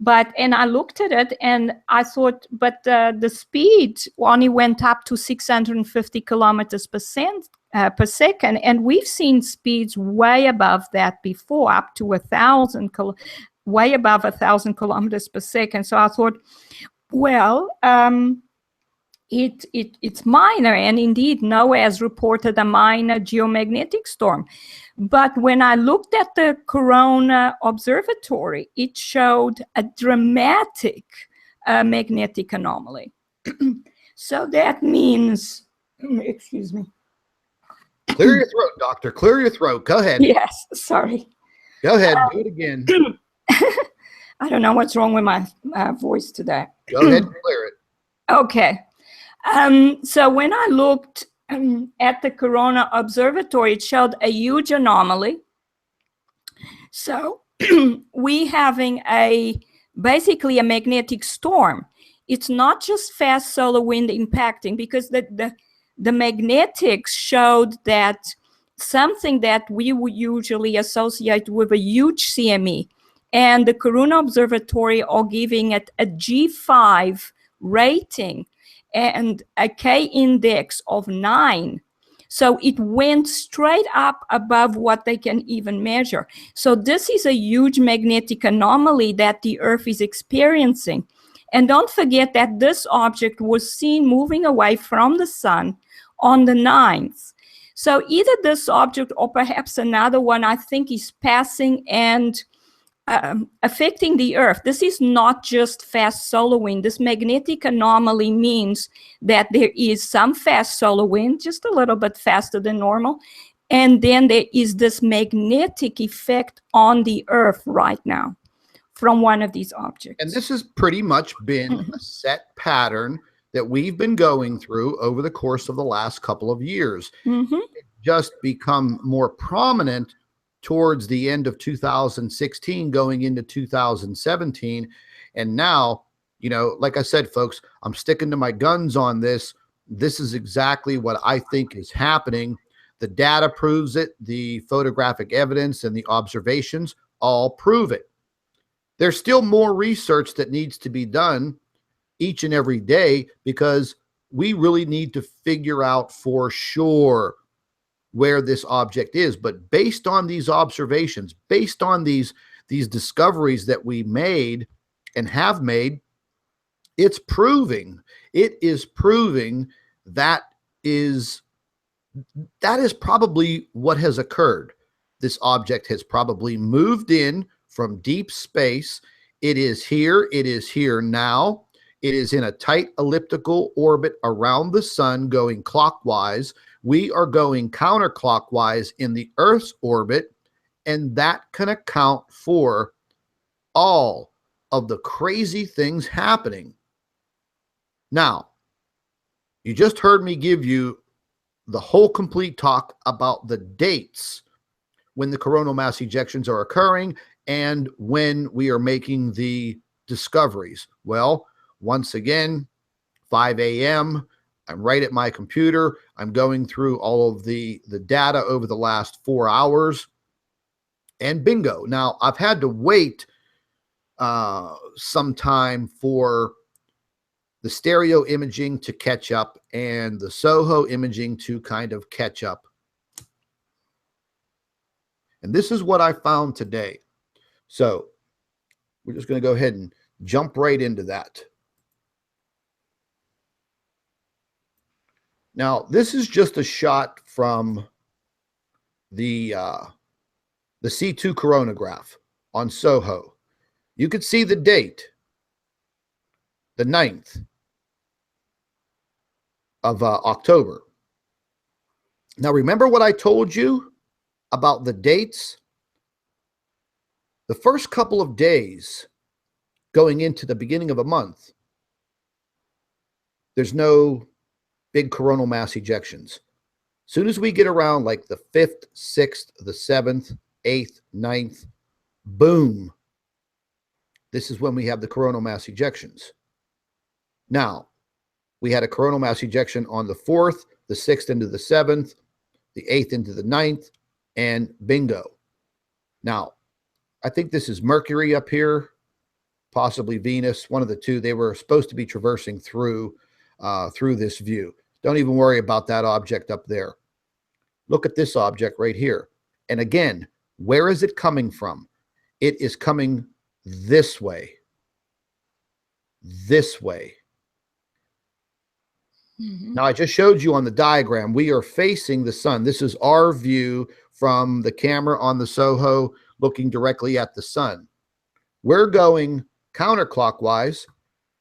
And I looked at it and I thought, but the speed only went up to 650 kilometers per second, and we've seen speeds way above that before, up to way above 1,000 kilometers per second. So I thought, well, it's minor, and indeed NOAA has reported a minor geomagnetic storm. But when I looked at the Corona Observatory, it showed a dramatic magnetic anomaly. So that means, excuse me. Clear your throat, Doctor. Clear your throat. Go ahead. Yes, sorry. Go ahead. Do it again. I don't know what's wrong with my voice today. Go ahead and clear it. Okay. So when I looked at the Corona Observatory, it showed a huge anomaly. So we having basically a magnetic storm. It's not just fast solar wind impacting, because the magnetics showed that something that we would usually associate with a huge CME, and the Corona Observatory are giving it a G5 rating and a K-index of 9. So it went straight up above what they can even measure. So this is a huge magnetic anomaly that the Earth is experiencing. And don't forget that this object was seen moving away from the sun on the 9th. So either this object or perhaps another one, I think, is passing and affecting the Earth. This is not just fast solar wind. This magnetic anomaly means that there is some fast solar wind, just a little bit faster than normal, and then there is this magnetic effect on the Earth right now from one of these objects. And this has pretty much been a set pattern that we've been going through over the course of the last couple of years. It just become more prominent towards the end of 2016, going into 2017. And now, like I said, folks, I'm sticking to my guns on this. This is exactly what I think is happening. The data proves it. The photographic evidence and the observations all prove it. There's still more research that needs to be done each and every day, because we really need to figure out for sure where this object is. But based on these observations, based on these discoveries that we made and have made, it is proving that is probably what has occurred. This object has probably moved in from deep space. It is here now. It is in a tight elliptical orbit around the sun going clockwise. We are going counterclockwise in the Earth's orbit, and that can account for all of the crazy things happening. Now, you just heard me give you the whole complete talk about the dates when the coronal mass ejections are occurring and when we are making the discoveries. Well, once again, 5 a.m., I'm right at my computer. I'm going through all of the data over the last 4 hours, and bingo. Now, I've had to wait some time for the stereo imaging to catch up and the SOHO imaging to kind of catch up. And this is what I found today. So we're just going to go ahead and jump right into that. Now, this is just a shot from the C2 coronagraph on SOHO. You could see the date, the 9th of October. Now, remember what I told you about the dates? The first couple of days going into the beginning of a month, there's no big coronal mass ejections. As soon as we get around like the 5th, 6th, the 7th, 8th, 9th, boom, this is when we have the coronal mass ejections. Now, we had a coronal mass ejection on the 4th, the 6th into the 7th, the 8th into the 9th, and bingo. Now, I think this is Mercury up here, possibly Venus, one of the two. They were supposed to be traversing through this view. Don't even worry about that object up there. Look at this object right here. And again, where is it coming from? It is coming this way. This way. Now, I just showed you on the diagram, we are facing the sun. This is our view from the camera on the SOHO looking directly at the sun. We're going counterclockwise.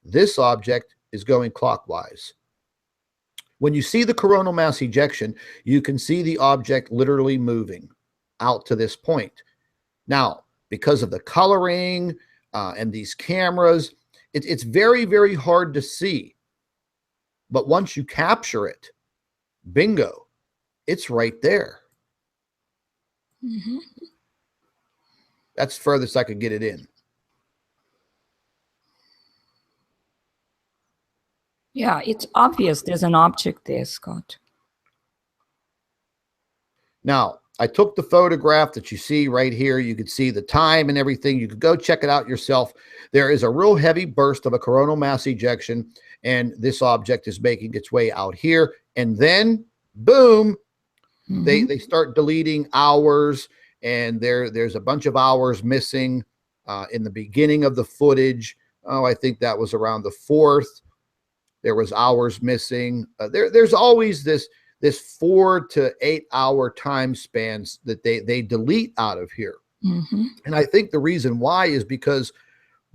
This object is going clockwise. When you see the coronal mass ejection, you can see the object literally moving out to this point. Now, because of the coloring and these cameras, it's very, very hard to see. But once you capture it, bingo, it's right there. That's furthest I could get it in. Yeah, it's obvious there's an object there, Scott. Now, I took the photograph that you see right here. You could see the time and everything. You could go check it out yourself. There is a real heavy burst of a coronal mass ejection, and this object is making its way out here. And then, boom, they start deleting hours, and there's a bunch of hours missing in the beginning of the footage. Oh, I think that was around the 4th. There was hours missing. There's always this 4 to 8 hour time spans that they delete out of here. And I think the reason why is because,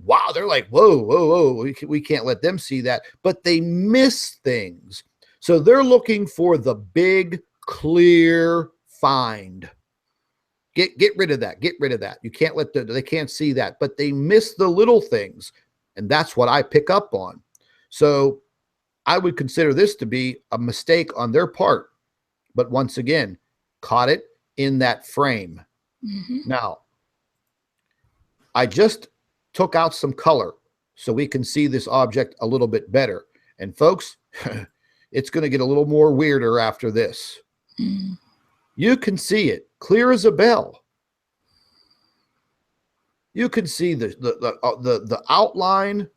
wow, they're like, whoa, we can't let them see that. But they miss things. So they're looking for the big, clear find. Get rid of that. Get rid of that. You can't let they can't see that. But they miss the little things. And that's what I pick up on. So I would consider this to be a mistake on their part. But once again, caught it in that frame. Now, I just took out some color so we can see this object a little bit better. And folks, it's going to get a little more weirder after this. You can see it clear as a bell. You can see the outline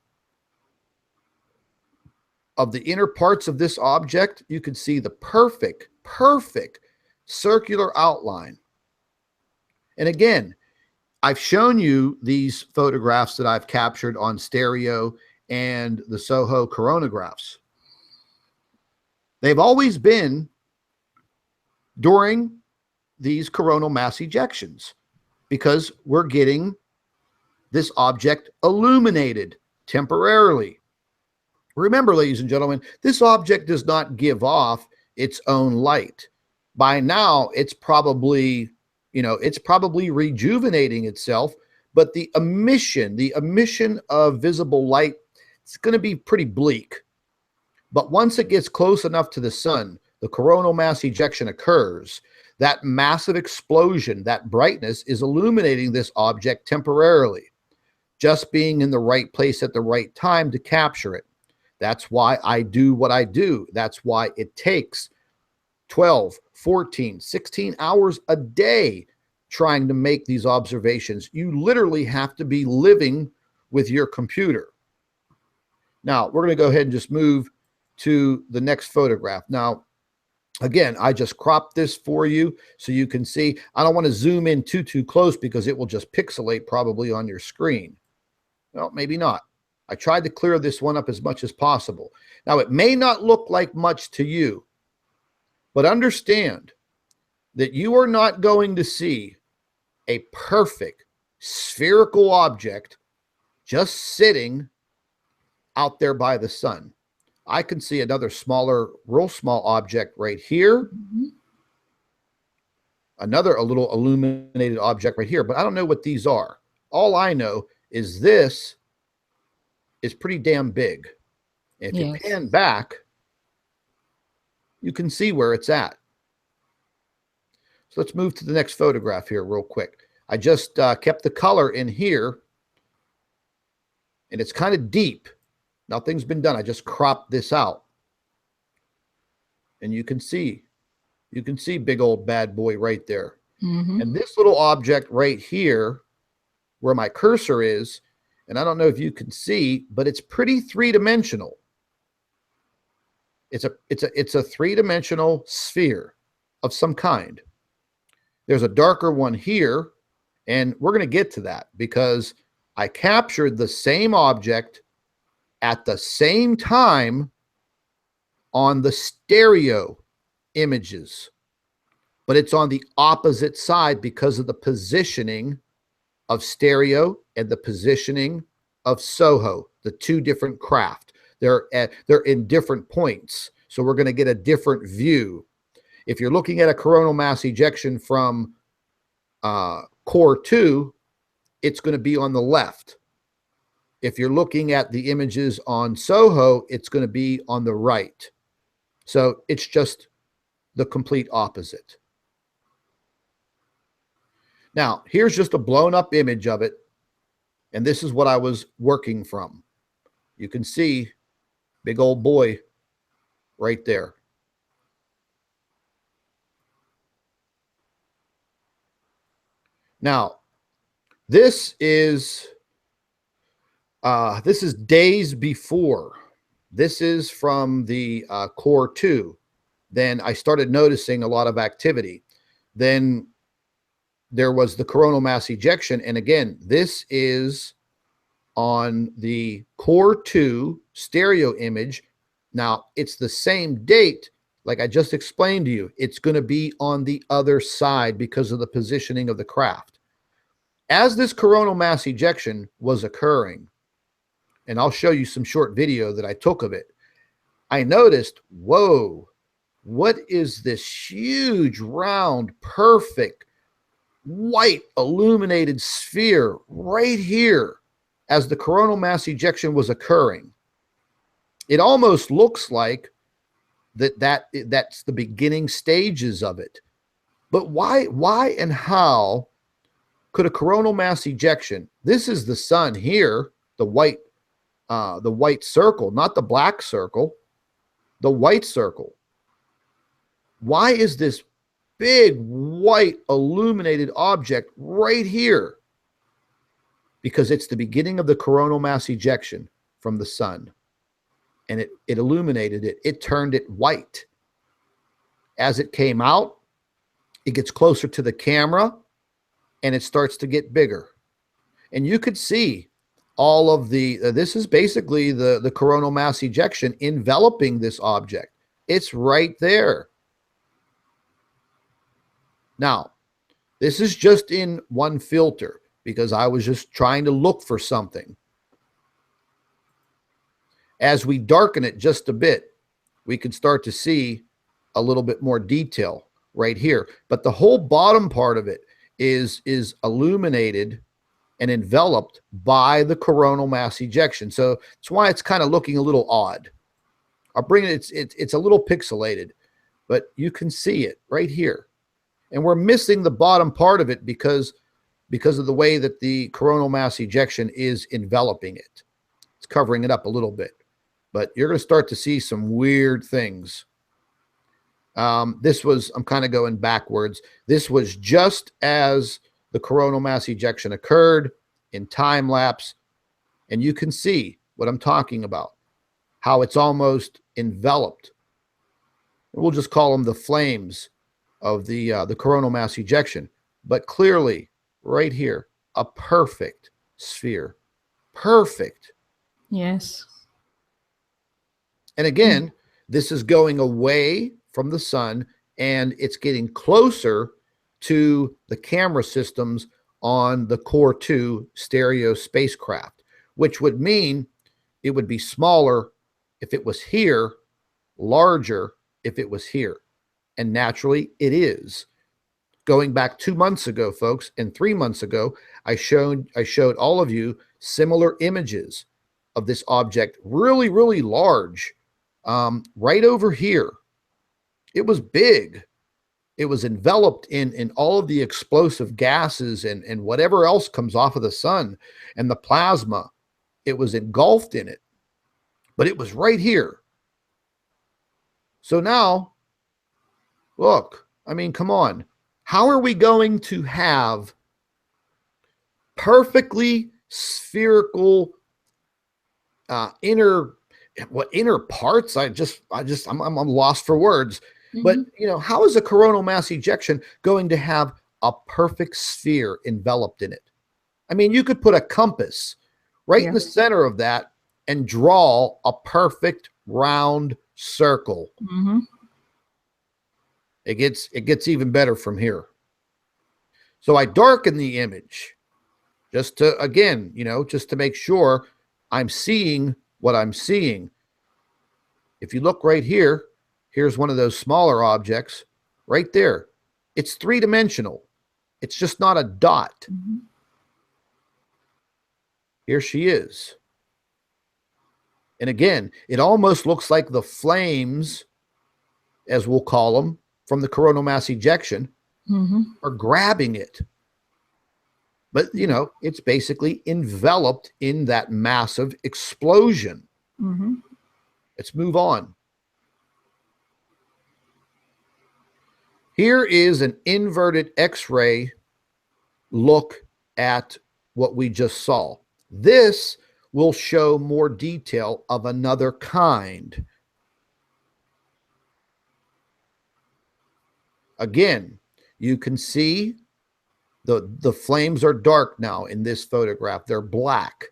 of the inner parts of this object. You can see the perfect circular outline. And again, I've shown you these photographs that I've captured on stereo and the SOHO coronagraphs. They've always been during these coronal mass ejections because we're getting this object illuminated temporarily. Remember, ladies and gentlemen, this object does not give off its own light. By now, it's probably, it's probably rejuvenating itself, but the emission of visible light, it's going to be pretty bleak. But once it gets close enough to the sun, the coronal mass ejection occurs. That massive explosion, that brightness is illuminating this object temporarily, just being in the right place at the right time to capture it. That's why I do what I do. That's why it takes 12, 14, 16 hours a day trying to make these observations. You literally have to be living with your computer. Now, we're going to go ahead and just move to the next photograph. Now, again, I just cropped this for you so you can see. I don't want to zoom in too close because it will just pixelate probably on your screen. Well, maybe not. I tried to clear this one up as much as possible. Now, it may not look like much to you, but understand that you are not going to see a perfect spherical object just sitting out there by the sun. I can see another smaller, real small object right here. Another a little illuminated object right here, but I don't know what these are. All I know is this is pretty damn big. And if you pan back, you can see where it's at. So let's move to the next photograph here real quick. I just kept the color in here, and it's kind of deep. Nothing's been done. I just cropped this out. And you can see big old bad boy right there. And this little object right here, where my cursor is, and I don't know if you can see, but it's pretty three-dimensional. It's a three-dimensional sphere of some kind. There's a darker one here, and we're going to get to that because I captured the same object at the same time on the stereo images, but it's on the opposite side because of the positioning of stereo and the positioning of SOHO, the two different craft. They're in different points, so we're going to get a different view. If you're looking at a coronal mass ejection from core 2, it's going to be on the left. If you're looking at the images on SOHO, it's going to be on the right. So it's just the complete opposite. Now, here's just a blown up image of it. And this is what I was working from. You can see big old boy right there. Now, this is days before. This is from the core 2. Then I started noticing a lot of activity. Then there was the coronal mass ejection. And again, this is on the core 2 stereo image. Now, it's the same date, like I just explained to you. It's going to be on the other side because of the positioning of the craft. As this coronal mass ejection was occurring, and I'll show you some short video that I took of it, I noticed, whoa, what is this huge, round, perfect, white illuminated sphere right here as the coronal mass ejection was occurring? It almost looks like that's the beginning stages of it. But why and how could a coronal mass ejection, this is the sun here, the white circle, not the black circle, the white circle. Why is this big white illuminated object right here? Because it's the beginning of the coronal mass ejection from the sun. And it illuminated it. It turned it white. As it came out, it gets closer to the camera and it starts to get bigger. And you could see all of the, this is basically the coronal mass ejection enveloping this object. It's right there. Now, this is just in one filter because I was just trying to look for something. As we darken it just a bit, we can start to see a little bit more detail right here. But the whole bottom part of it is illuminated and enveloped by the coronal mass ejection. So that's why it's kind of looking a little odd. I'll bring it, it's a little pixelated, but you can see it right here. And we're missing the bottom part of it because of the way that the coronal mass ejection is enveloping it. It's covering it up a little bit, but you're going to start to see some weird things. This was, I'm kind of going backwards. This was just as the coronal mass ejection occurred in time lapse. And you can see what I'm talking about, how it's almost enveloped. We'll just call them the flames of the coronal mass ejection. But clearly, right here, a perfect sphere. Perfect. Yes. And again, this is going away from the sun, and it's getting closer to the camera systems on the Core 2 stereo spacecraft, which would mean it would be smaller if it was here, larger if it was here. And naturally, it is. Going back 2 months ago, folks, and 3 months ago, I showed all of you similar images of this object, really, really large, right over here. It was big. It was enveloped in all of the explosive gases and whatever else comes off of the sun and the plasma. It was engulfed in it, but it was right here. So now, look, I mean, come on. How are we going to have perfectly spherical inner parts? I'm lost for words. But, you know, how is a coronal mass ejection going to have a perfect sphere enveloped in it? I mean, you could put a compass right in the center of that and draw a perfect round circle. It gets even better from here. So I darken the image just to, again, you know, just to make sure I'm seeing what I'm seeing. If you look right here, here's one of those smaller objects right there. It's three-dimensional. It's just not a dot. Here she is. And again, it almost looks like the flames, as we'll call them, from the coronal mass ejection are grabbing it. But, you know, it's basically enveloped in that massive explosion. Let's move on. Here is an inverted X-ray look at what we just saw. This will show more detail of another kind. Again, you can see the flames are dark now in this photograph. They're black.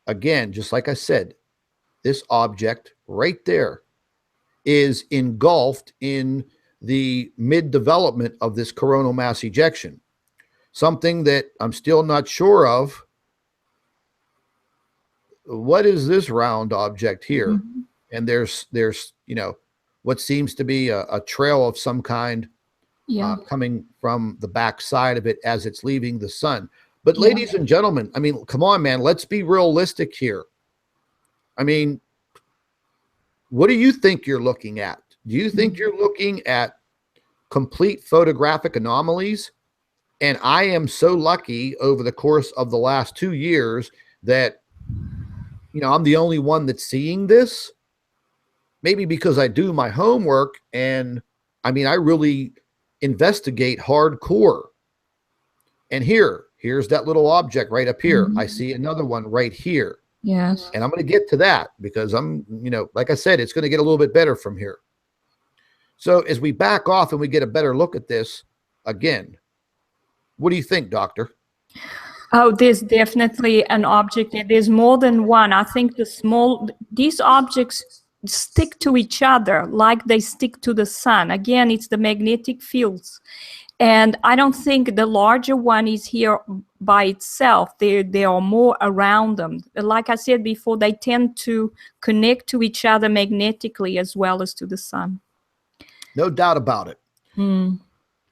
Again, just like I said, this object right there is engulfed in the mid-development of this coronal mass ejection. Something that I'm still not sure of. What is this round object here? And there's you know, what seems to be a trail of some kind coming from the back side of it as it's leaving the sun. But ladies and gentlemen, I mean, come on, man, let's be realistic here. I mean, what do you think you're looking at? Do you think you're looking at complete photographic anomalies? And I am so lucky over the course of the last 2 years that, you know, I'm the only one that's seeing this. Maybe because I do my homework and, I mean, I really investigate hardcore. And here's that little object right up here. I see another one right here. Yes. And I'm going to get to that because I'm, you know, like I said, it's going to get a little bit better from here. So as we back off and we get a better look at this again, what do you think, Doctor? Oh, there's definitely an object. There's more than one. I think these objects stick to each other like they stick to the sun. Again, it's the magnetic fields. And I don't think the larger one is here by itself. There are more around them. Like I said before, they tend to connect to each other magnetically as well as to the sun. No doubt about it. Mm.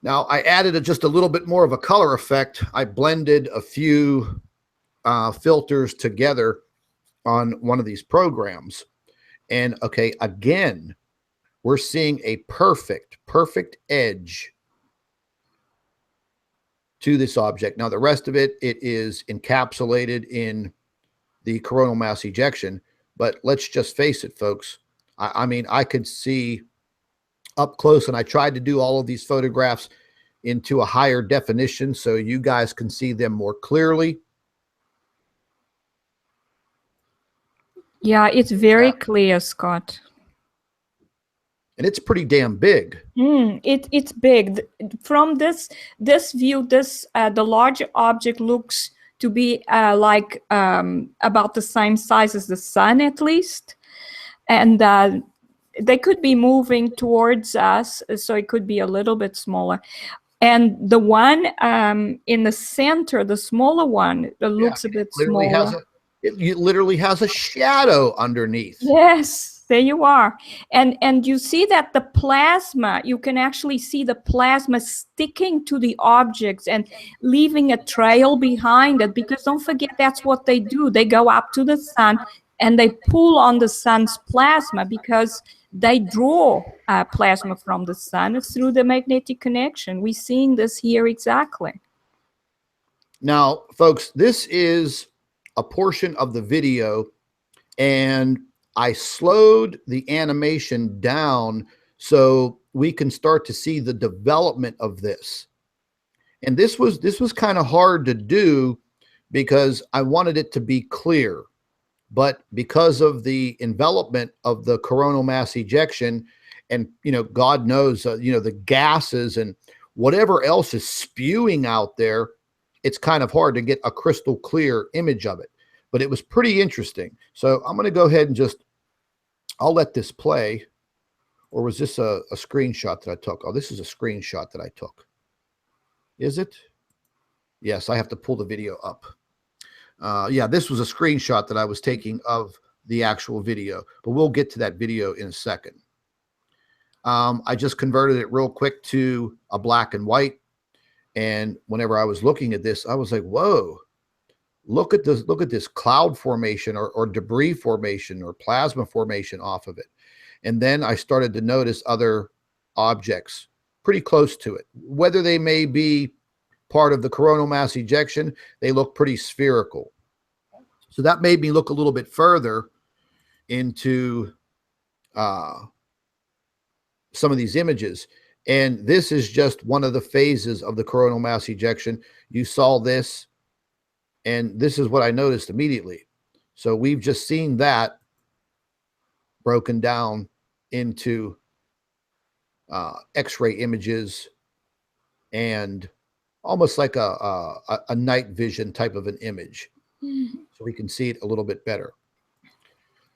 Now, I added just a little bit more of a color effect. I blended a few filters together on one of these programs. And okay, again, we're seeing a perfect edge to this object. Now, the rest of it is encapsulated in the coronal mass ejection. But let's just face it, folks. I mean, I could see up close, and I tried to do all of these photographs into a higher definition so you guys can see them more clearly. Yeah, it's very clear, Scott. And it's pretty damn big. It's big. From this view, the larger object looks to be like about the same size as the sun, at least, and they could be moving towards us, so it could be a little bit smaller. And the one in the center, the smaller one, looks a bit smaller. It literally has a shadow underneath. Yes, there you are. And you see that the plasma, you can actually see the plasma sticking to the objects and leaving a trail behind it, because don't forget, that's what they do. They go up to the sun and they pull on the sun's plasma, because they draw plasma from the sun through the magnetic connection. We're seeing this here exactly. Now, folks, this is a portion of the video, and I slowed the animation down so we can start to see the development of this. And this was kind of hard to do because I wanted it to be clear. But because of the envelopment of the coronal mass ejection, and God knows, the gases and whatever else is spewing out there, it's kind of hard to get a crystal clear image of it. But it was pretty interesting. So I'm going to go ahead and I'll let this play. Or was this a screenshot that I took? Oh, this is a screenshot that I took. Is it? Yes, I have to pull the video up. Yeah, this was a screenshot that I was taking of the actual video, but we'll get to that video in a second. I just converted it real quick to a black and white. And whenever I was looking at this, I was like, whoa, look at this cloud formation or debris formation or plasma formation off of it. And then I started to notice other objects pretty close to it. Whether they may be part of the coronal mass ejection, they look pretty spherical. So that made me look a little bit further into some of these images. And this is just one of the phases of the coronal mass ejection. You saw this, and this is what I noticed immediately. So we've just seen that broken down into X-ray images and almost like a night vision type of an image. So we can see it a little bit better.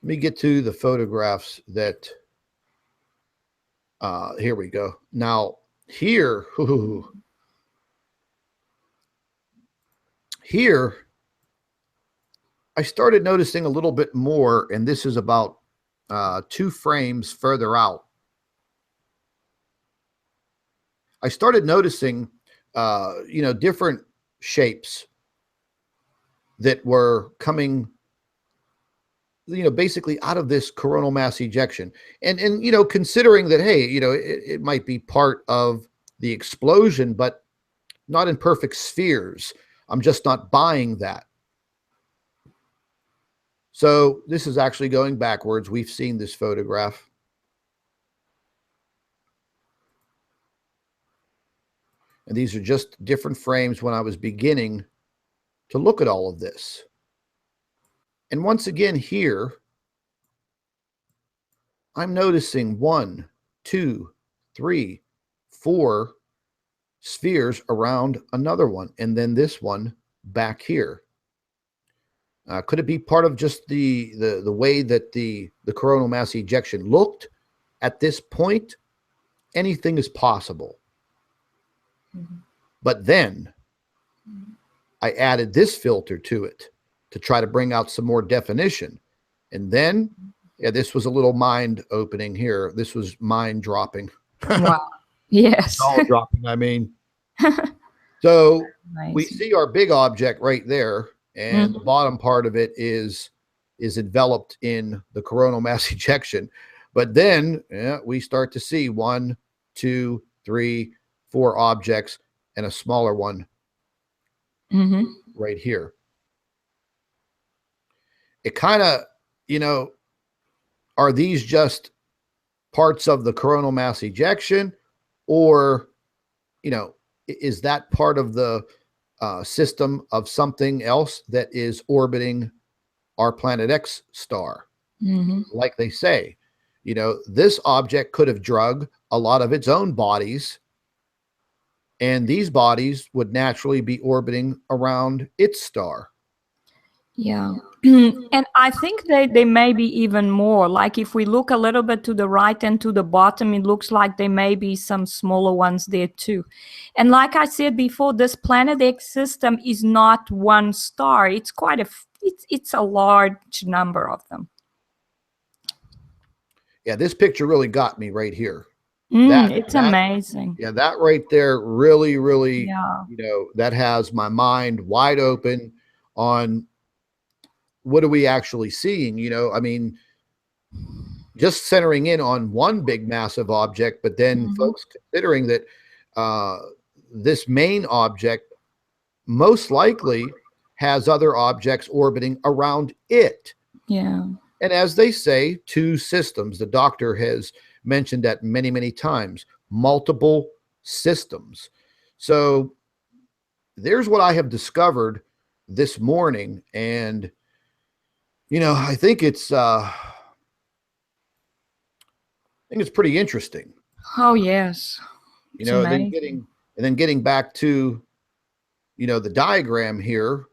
Let me get to the photographs that, here we go. Now here, here, I started noticing a little bit more, and this is about 2 frames further out. I started noticing, different shapes that were coming, basically out of this coronal mass ejection. And considering that, hey, it might be part of the explosion, but not in perfect spheres. I'm just not buying that. So this is actually going backwards. We've seen this photograph. And these are just different frames when I was beginning to look at all of this. And once again here, I'm noticing 1, 2, 3, 4 spheres around another one, and then this one back here. Could it be part of just the way that the coronal mass ejection looked at this point? Anything is possible. But then I added this filter to it to try to bring out some more definition. And then, yeah, this was a little mind opening here. This was mind dropping. Wow. Yes. Jaw dropping, I mean. So Amazing. we see our big object right there, and the bottom part of it is enveloped in the coronal mass ejection. But then we start to see 1, 2, 3, 4 objects and a smaller one right here. It kind of, are these just parts of the coronal mass ejection, or, is that part of the system of something else that is orbiting our planet X star? Like they say, this object could have drug a lot of its own bodies, and these bodies would naturally be orbiting around its star. Yeah. And I think they may be even more. Like if we look a little bit to the right and to the bottom, it looks like there may be some smaller ones there too. And like I said before, this planet X system is not one star. It's quite it's a large number of them. Yeah, this picture really got me right here. It's amazing. Yeah, that right there really, that has my mind wide open on what are we actually seeing? I mean, just centering in on one big massive object, but then folks considering that this main object most likely has other objects orbiting around it. Yeah. And as they say, 2 systems, the doctor has mentioned that many, many times, multiple systems. So there's what I have discovered this morning. And, I think it's pretty interesting. Oh, yes. And then getting back to, the diagram here,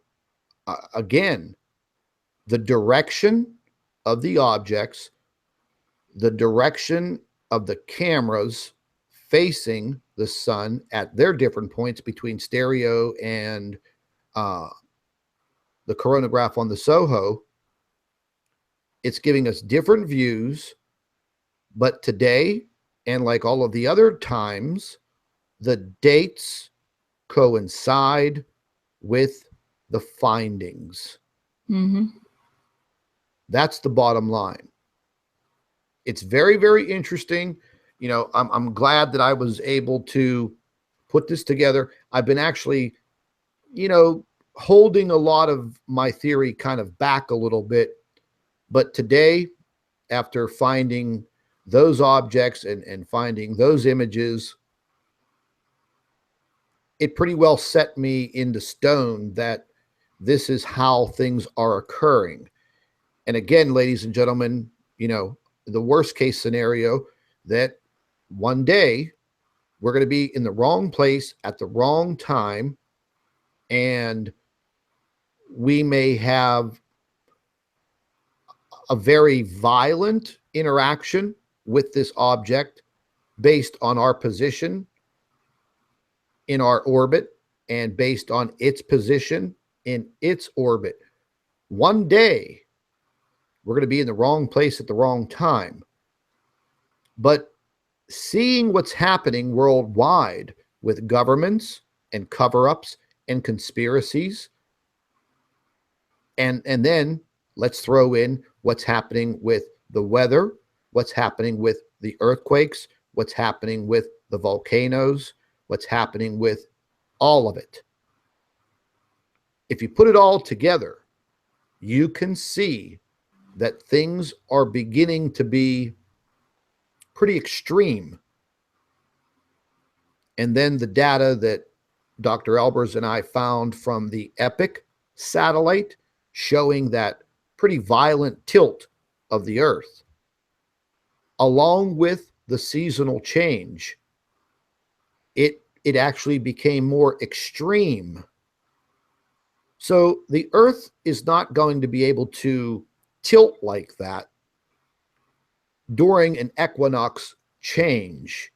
again, the direction of the objects, the direction of the cameras facing the sun at their different points between stereo and the coronagraph on the SOHO. It's giving us different views, but today, and like all of the other times, the dates coincide with the findings. That's the bottom line. It's very, very interesting. I'm glad that I was able to put this together. I've been actually, holding a lot of my theory kind of back a little bit. But today, after finding those objects and finding those images, it pretty well set me into stone that this is how things are occurring. And again, ladies and gentlemen, the worst case scenario, that one day we're going to be in the wrong place at the wrong time, and we may have a very violent interaction with this object based on our position in our orbit and based on its position in its orbit. One day, we're going to be in the wrong place at the wrong time. But seeing what's happening worldwide with governments and cover-ups and conspiracies, and then let's throw in what's happening with the weather, what's happening with the earthquakes, what's happening with the volcanoes, what's happening with all of it. If you put it all together, you can see that things are beginning to be pretty extreme. And then the data that Dr. Albers and I found from the EPIC satellite showing that pretty violent tilt of the Earth, along with the seasonal change, it actually became more extreme. So the Earth is not going to be able to tilt like that during an equinox change.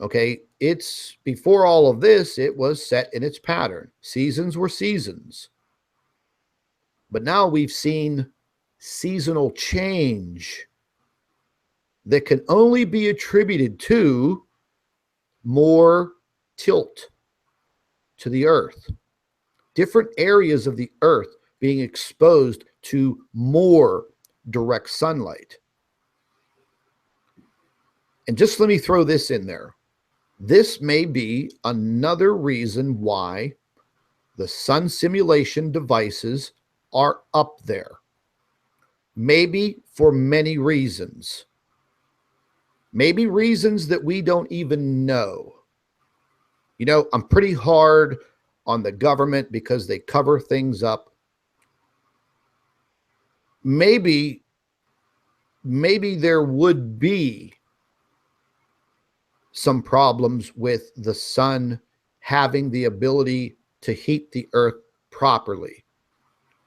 Okay, it's before all of this, it was set in its pattern. Seasons were seasons. But now we've seen seasonal change that can only be attributed to more tilt to the earth, different areas of the earth being exposed to more direct sunlight. And just let me throw this in there. This may be another reason why the sun simulation devices are up there. Maybe for many reasons. Maybe reasons that we don't even know. You know, I'm pretty hard on the government because they cover things up. Maybe there would be some problems with the sun having the ability to heat the earth properly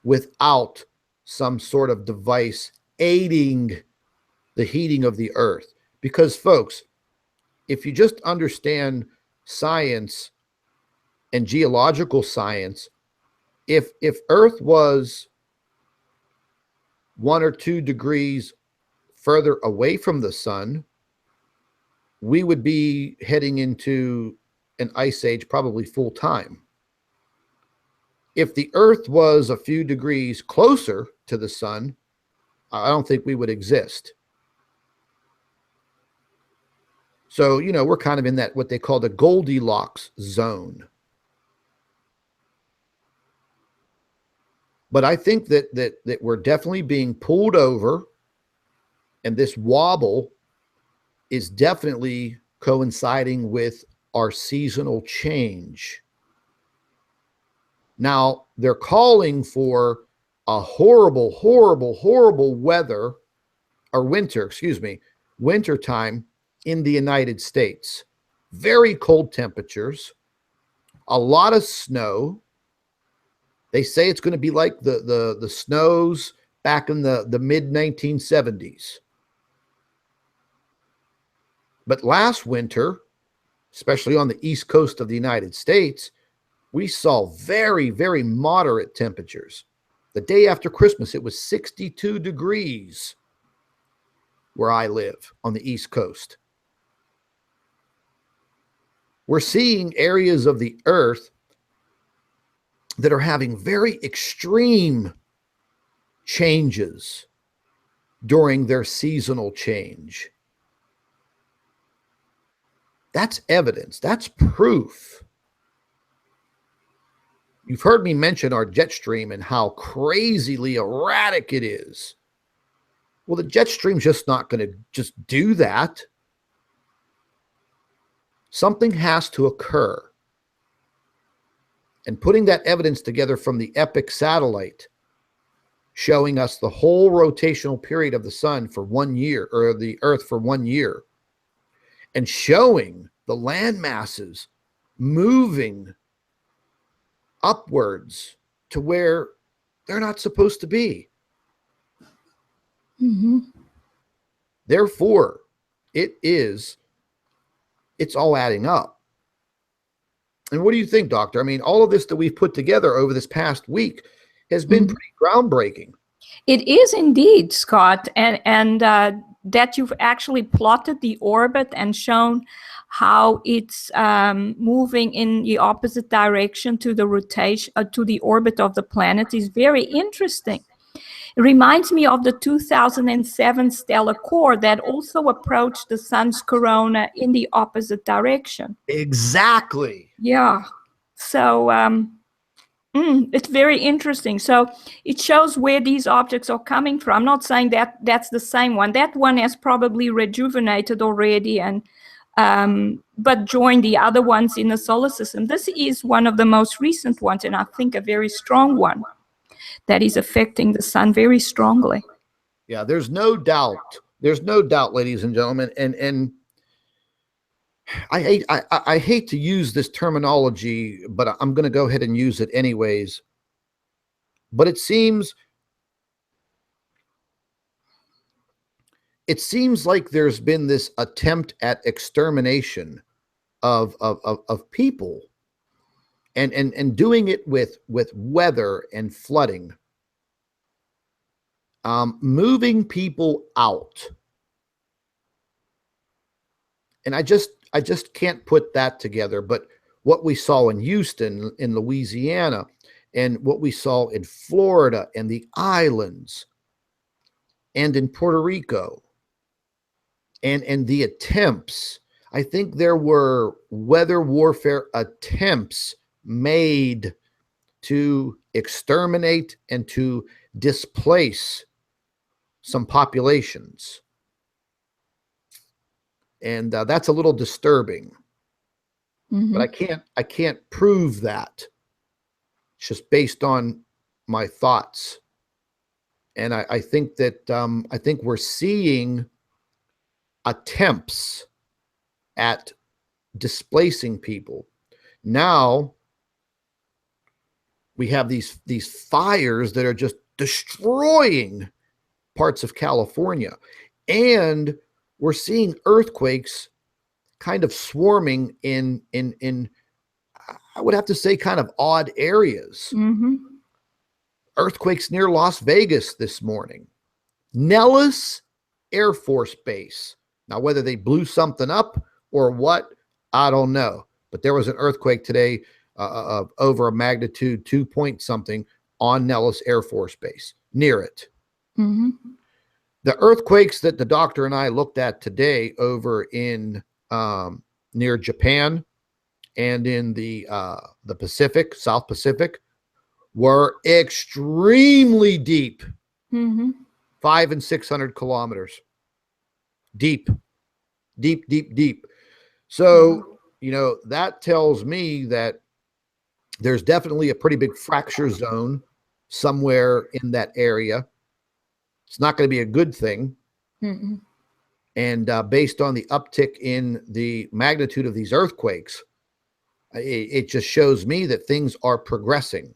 without some sort of device aiding the heating of the earth. Because, folks, if you just understand science and geological science, if Earth was 1 or 2 degrees further away from the sun, we would be heading into an ice age probably full time. If the Earth was a few degrees closer to the sun, I don't think we would exist. So, you know, we're kind of in that what they call the Goldilocks zone. But I think that we're definitely being pulled over, and this wobble is definitely coinciding with our seasonal change. Now, they're calling for a horrible, horrible, horrible weather, or winter time in the United States. Very cold temperatures, a lot of snow. They say it's going to be like the snows back in the mid 1970s. But last winter, especially on the east coast of the United States, we saw very, very moderate temperatures. The day after Christmas, it was 62 degrees where I live on the East Coast. We're seeing areas of the earth that are having very extreme changes during their seasonal change. That's evidence. That's proof. You've heard me mention our jet stream and how crazily erratic it is. Well, the jet stream's just not going to just do that. Something has to occur. And putting that evidence together from the EPIC satellite, showing us the whole rotational period of the sun for 1 year, or the earth for 1 year, and showing the land masses moving upwards to where they're not supposed to be. Mm-hmm. Therefore, it's all adding up. And what do you think, Doctor? I mean, all of this that we've put together over this past week has been pretty groundbreaking. It is indeed, Scott, and that you've actually plotted the orbit and shown how it's moving in the opposite direction to the rotation, to the orbit of the planet is very interesting. It reminds me of the 2007 stellar core that also approached the sun's corona in the opposite direction. Exactly. Yeah. So it's very interesting. So it shows where these objects are coming from. I'm not saying that that's the same one. That one has probably rejuvenated already, and but joined the other ones in the solar system. This is one of the most recent ones, and I think a very strong one that is affecting the sun very strongly. Yeah, there's no doubt. There's no doubt, ladies and gentlemen. And I hate to use this terminology, but I'm going to go ahead and use it anyways. But it seems like there's been this attempt at extermination of people, and doing it with weather and flooding, moving people out. And I just can't put that together. But what we saw in Houston, in Louisiana, and what we saw in Florida and the islands, and in Puerto Rico, and the attempts, I think there were weather warfare attempts made to exterminate and to displace some populations. And that's a little disturbing. Mm-hmm. But I can't prove that. It's just based on my thoughts. And I think that I think we're seeing attempts at displacing people. Now we have these fires that are just destroying parts of California, and we're seeing earthquakes kind of swarming in I would have to say kind of odd areas. Mm-hmm. Earthquakes near Las Vegas this morning. Nellis Air Force Base. Now, whether they blew something up or what, I don't know. But there was an earthquake today of over a magnitude 2 point something on Nellis Air Force Base, near it. Mm-hmm. The earthquakes that the doctor and I looked at today over in near Japan and in the Pacific, South Pacific, were extremely deep. Mm-hmm. 500 and 600 kilometers deep. So, you know, that tells me that there's definitely a pretty big fracture zone somewhere in that area. It's not going to be a good thing. Mm-hmm. And based on the uptick in the magnitude of these earthquakes, it just shows me that things are progressing.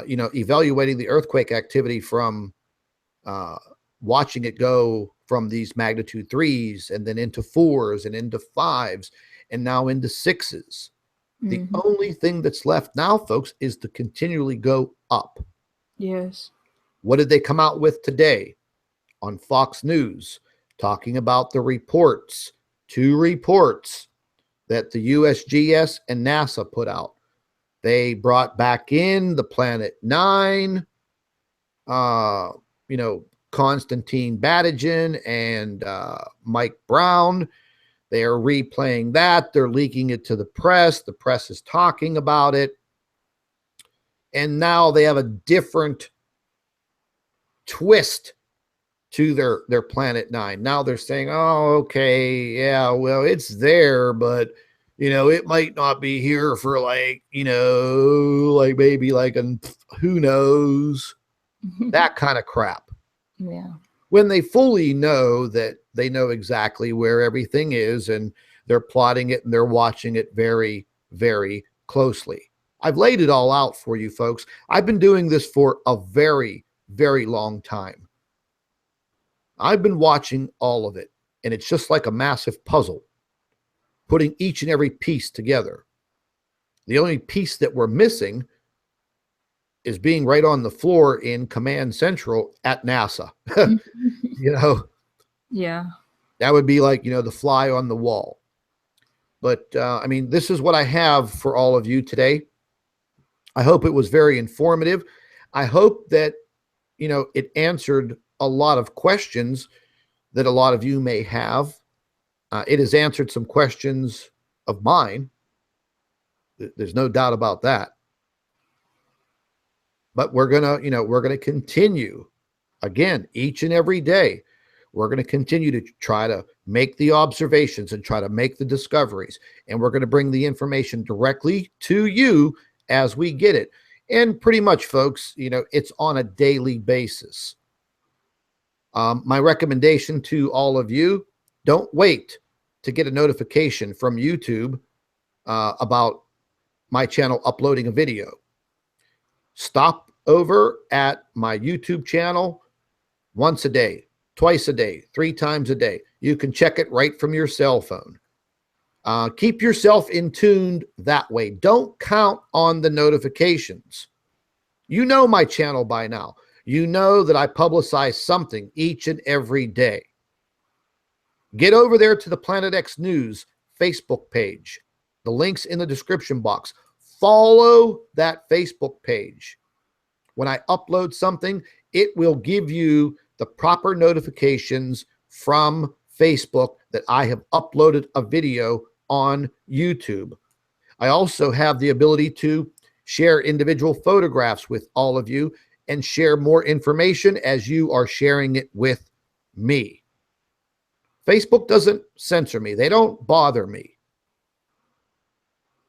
You know, evaluating the earthquake activity from watching it go from these magnitude 3s and then into 4s and into 5s and now into 6s. The only thing that's left now, folks, is to continually go up. Yes. What did they come out with today on Fox News, talking about the reports, 2 reports that the USGS and NASA put out? They brought back in the Planet 9, you know, Konstantin Batygin and Mike Brown. They are replaying that. They're leaking it to the press. The press is talking about it. And now they have a different twist to their Planet 9. Now they're saying, oh, okay, yeah, well, it's there, but, you know, it might not be here for like, you know, like maybe like who knows, that kind of crap. Yeah. When they fully know that they know exactly where everything is and they're plotting it and they're watching it very, very closely. I've laid it all out for you folks. I've been doing this for a very, very long time. I've been watching all of it, and it's just like a massive puzzle, putting each and every piece together. The only piece that we're missing is being right on the floor in Command Central at NASA. You know? Yeah. That would be like, you know, the fly on the wall. But, I mean, this is what I have for all of you today. I hope it was very informative. I hope that, you know, it answered a lot of questions that a lot of you may have. It has answered some questions of mine. There's no doubt about that. But we're going to, you know, we're going to continue again, each and every day. We're going to continue to try to make the observations and try to make the discoveries. And we're going to bring the information directly to you as we get it. And pretty much, folks, you know, it's on a daily basis. My recommendation to all of you, don't wait to get a notification from YouTube about my channel uploading a video. Stop over at my YouTube channel once a day, twice a day, 3 times a day. You can check it right from your cell phone. Keep yourself in tuned that way. Don't count on the notifications. You know my channel by now. You know that I publicize something each and every day. Get over there to the Planet X News Facebook page. The link's in the description box. Follow that Facebook page. When I upload something, it will give you the proper notifications from Facebook that I have uploaded a video on YouTube. I also have the ability to share individual photographs with all of you and share more information as you are sharing it with me. Facebook doesn't censor me. They don't bother me.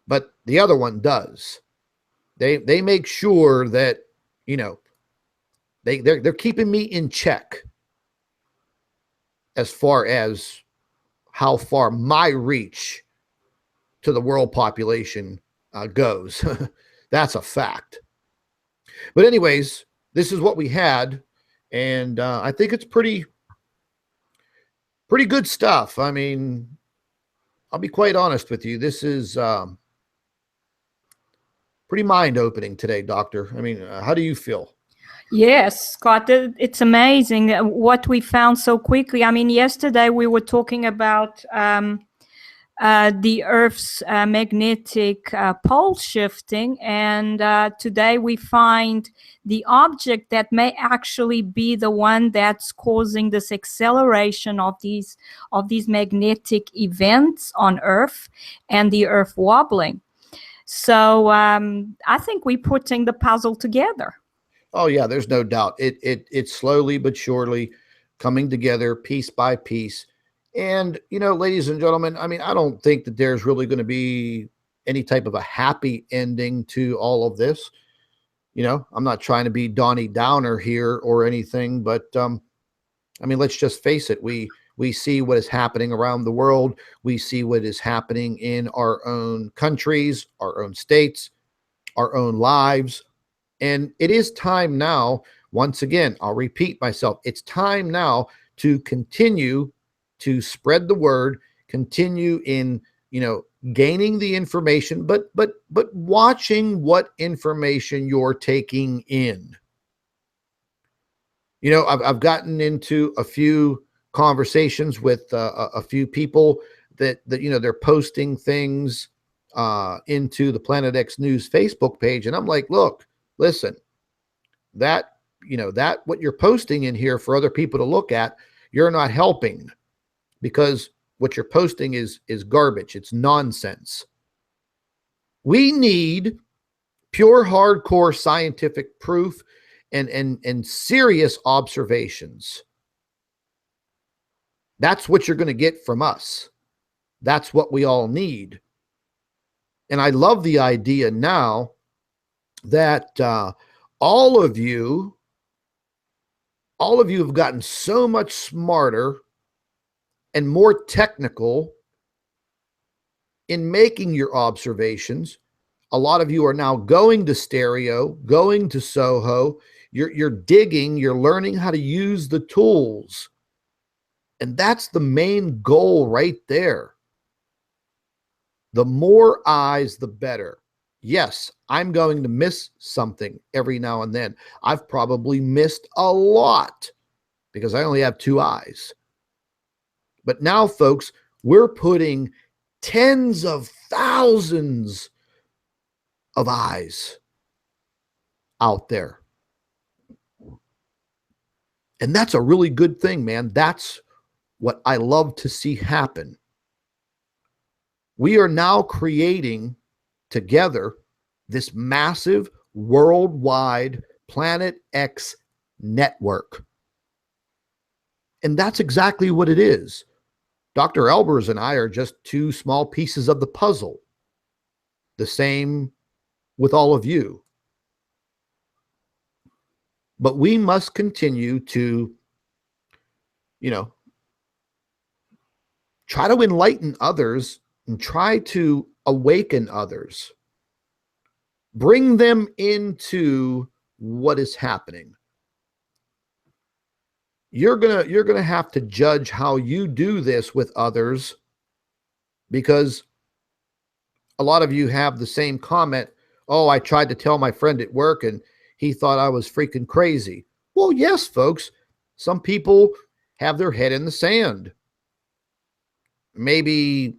But the other one does. They make sure that, you know, they're keeping me in check as far as how far my reach to the world population goes. That's a fact. But anyways, this is what we had, and I think it's pretty good stuff. I mean, I'll be quite honest with you. This is pretty mind-opening today, Doctor. I mean, how do you feel? Yes, Scott, it's amazing what we found so quickly. I mean, yesterday we were talking about the Earth's magnetic pole shifting, and today we find the object that may actually be the one that's causing this acceleration of these magnetic events on Earth and the Earth wobbling. So I think we're putting the puzzle together. Oh yeah, there's no doubt. It's slowly but surely coming together piece by piece. And, you know, ladies and gentlemen, I mean, I don't think that there's really going to be any type of a happy ending to all of this. You know, I'm not trying to be Donnie Downer here or anything, but I mean, let's just face it. We see what is happening around the world. We see what is happening in our own countries, our own states, our own lives. And it is time now, once again, I'll repeat myself, it's time now to continue to spread the word, continue in, you know, gaining the information, but watching what information you're taking in. You know, I've gotten into a few conversations with a few people that you know, they're posting things into the Planet X News Facebook page, and I'm like, look, listen, that, you know, that what you're posting in here for other people to look at, you're not helping, because what you're posting is garbage. It's nonsense. We need pure hardcore scientific proof and serious observations. That's what you're going to get from us. That's what we all need. And I love the idea now that all of you have gotten so much smarter and more technical in making your observations. A lot of you are now going to stereo, going to Soho. You're digging, you're learning how to use the tools. And that's the main goal right there. The more eyes, the better. Yes, I'm going to miss something every now and then. I've probably missed a lot because I only have two eyes. But now, folks, we're putting tens of thousands of eyes out there. And that's a really good thing, man. That's what I love to see happen. We are now creating together this massive worldwide Planet X network. And that's exactly what it is. Dr. Albers and I are just two small pieces of the puzzle. The same with all of you. But we must continue to, you know, try to enlighten others and try to awaken others. Bring them into what is happening. You're gonna have to judge how you do this with others because a lot of you have the same comment. Oh, I tried to tell my friend at work and he thought I was freaking crazy. Well, yes, folks, some people have their head in the sand. Maybe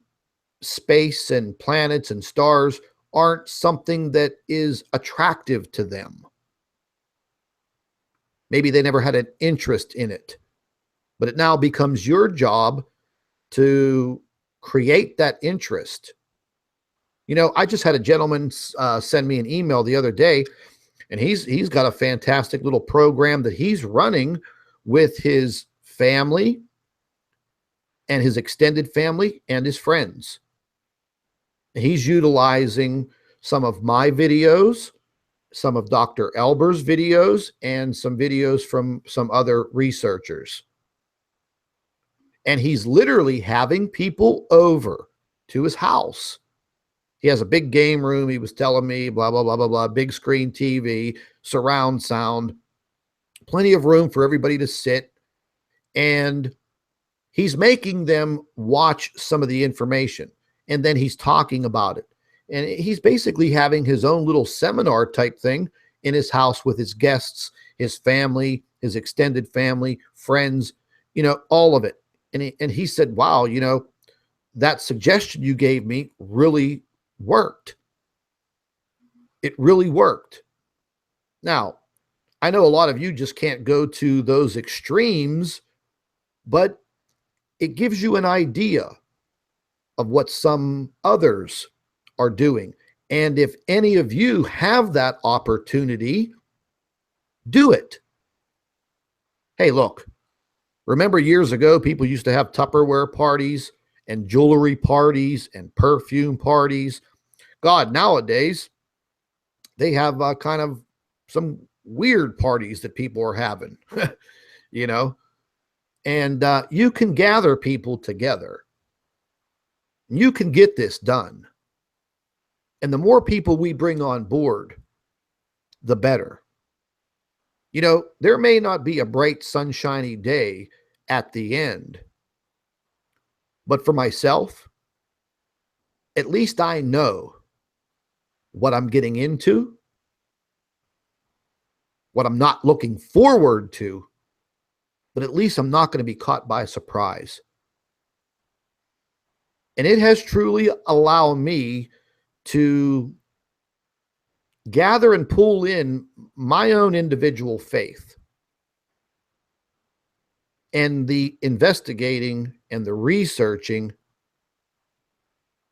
space and planets and stars aren't something that is attractive to them. Maybe they never had an interest in it, but it now becomes your job to create that interest. You know, I just had a gentleman send me an email the other day, and he's got a fantastic little program that he's running with his family and his extended family and his friends. He's utilizing some of my videos, some of Dr. Albers' videos, and some videos from some other researchers. And he's literally having people over to his house. He has a big game room, he was telling me, blah, blah, blah, blah, blah, big screen TV, surround sound, plenty of room for everybody to sit. And he's making them watch some of the information, and then he's talking about it. And he's basically having his own little seminar type thing in his house with his guests, his family, his extended family, friends, you know, all of it. And he said, wow, you know, that suggestion you gave me really worked. It really worked. Now, I know a lot of you just can't go to those extremes, but it gives you an idea of what some others are doing. And if any of you have that opportunity, do it. Hey, look, remember years ago, people used to have Tupperware parties and jewelry parties and perfume parties. God, nowadays, they have kind of some weird parties that people are having, you know, and you can gather people together. You can get this done. And the more people we bring on board, the better. You know, there may not be a bright, sunshiny day at the end, but for myself, at least I know what I'm getting into, what I'm not looking forward to, but at least I'm not going to be caught by surprise. And it has truly allowed me to gather and pull in my own individual faith. And the investigating and the researching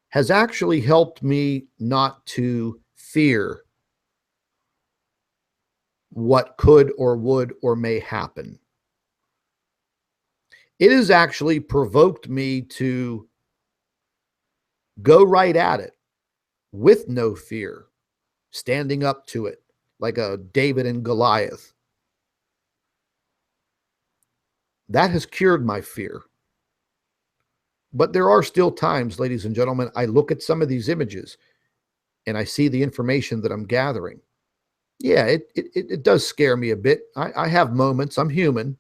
has actually helped me not to fear what could or would or may happen. It has actually provoked me to go right at it with no fear, standing up to it like a David and Goliath. That has cured my fear. But there are still times, ladies and gentlemen, I look at some of these images and I see the information that I'm gathering. Yeah, it does scare me a bit. I have moments. I'm human.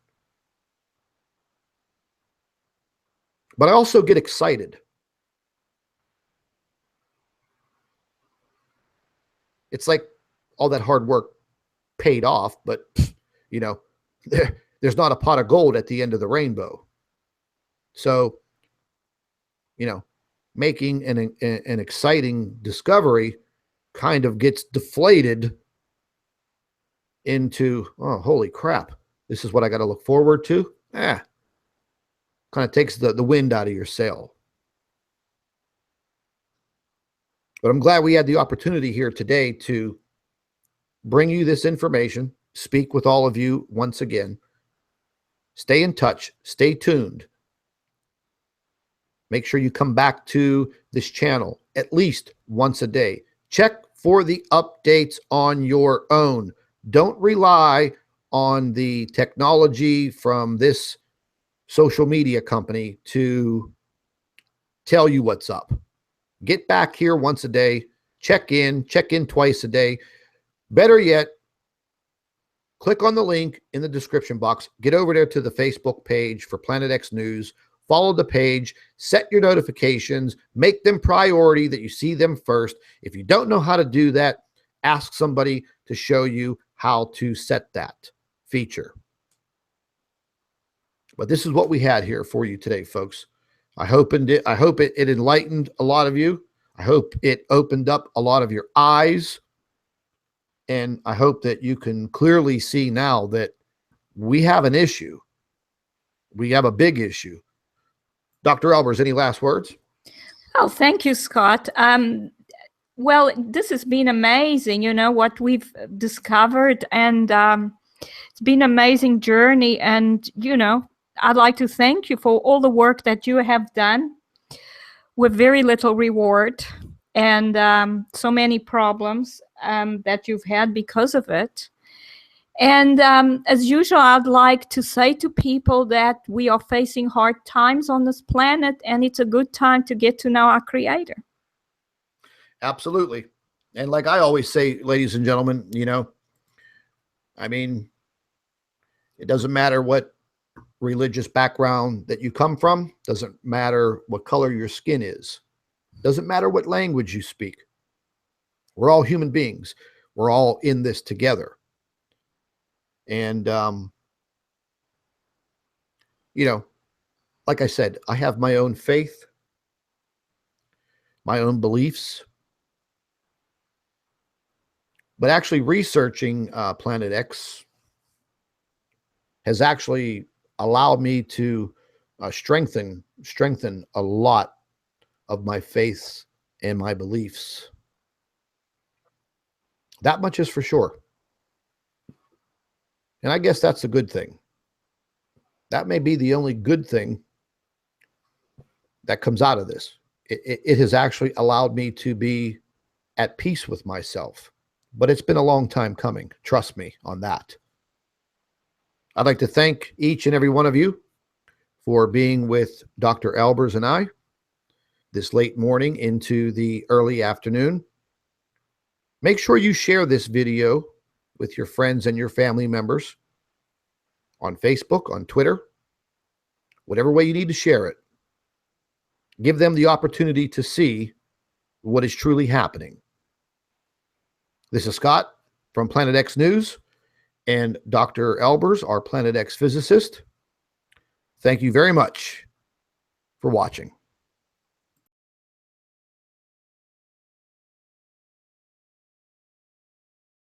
But I also get excited. It's like all that hard work paid off, but, you know, there's not a pot of gold at the end of the rainbow. So, you know, making an exciting discovery kind of gets deflated into, oh, holy crap, this is what I got to look forward to. Kind of takes the wind out of your sail. But I'm glad we had the opportunity here today to bring you this information, speak with all of you once again. Stay in touch, stay tuned. Make sure you come back to this channel at least once a day. Check for the updates on your own. Don't rely on the technology from this social media company to tell you what's up. Get back here once a day. Check in twice a day. Better yet, click on the link in the description box. Get over there to the Facebook page for Planet X News. follow the page, set your notifications, make them priority that you see them first. If you don't know how to do that, ask somebody to show you how to set that feature. But this is what we had here for you today, folks. I hope it enlightened a lot of you. I hope it opened up a lot of your eyes. And I hope that you can clearly see now that we have an issue. We have a big issue. Dr. Albers, any last words? Oh, thank you, Scott. Well, this has been amazing, you know, what we've discovered, and it's been an amazing journey. And, you know, I'd like to thank you for all the work that you have done with very little reward, and so many problems that you've had because of it. And as usual, I'd like to say to people that we are facing hard times on this planet, and it's a good time to get to know our Creator. Absolutely. And like I always say, ladies and gentlemen, you know, I mean, it doesn't matter what religious background that you come from, doesn't matter what color your skin is, doesn't matter what language you speak. We're all human beings. We're all in this together. And, you know, like I said, I have my own faith, my own beliefs. But actually researching Planet X has actually allowed me to strengthen a lot of my faiths and my beliefs. That much is for sure. And I guess that's a good thing. That may be the only good thing that comes out of this. It has actually allowed me to be at peace with myself. But it's been a long time coming. Trust me on that. I'd like to thank each and every one of you for being with Dr. Albers and I this late morning into the early afternoon. Make sure you share this video with your friends and your family members on Facebook, on Twitter, whatever way you need to share it. Give them the opportunity to see what is truly happening. This is Scott from Planet X News and Dr. Albers, our Planet X physicist. Thank you very much for watching.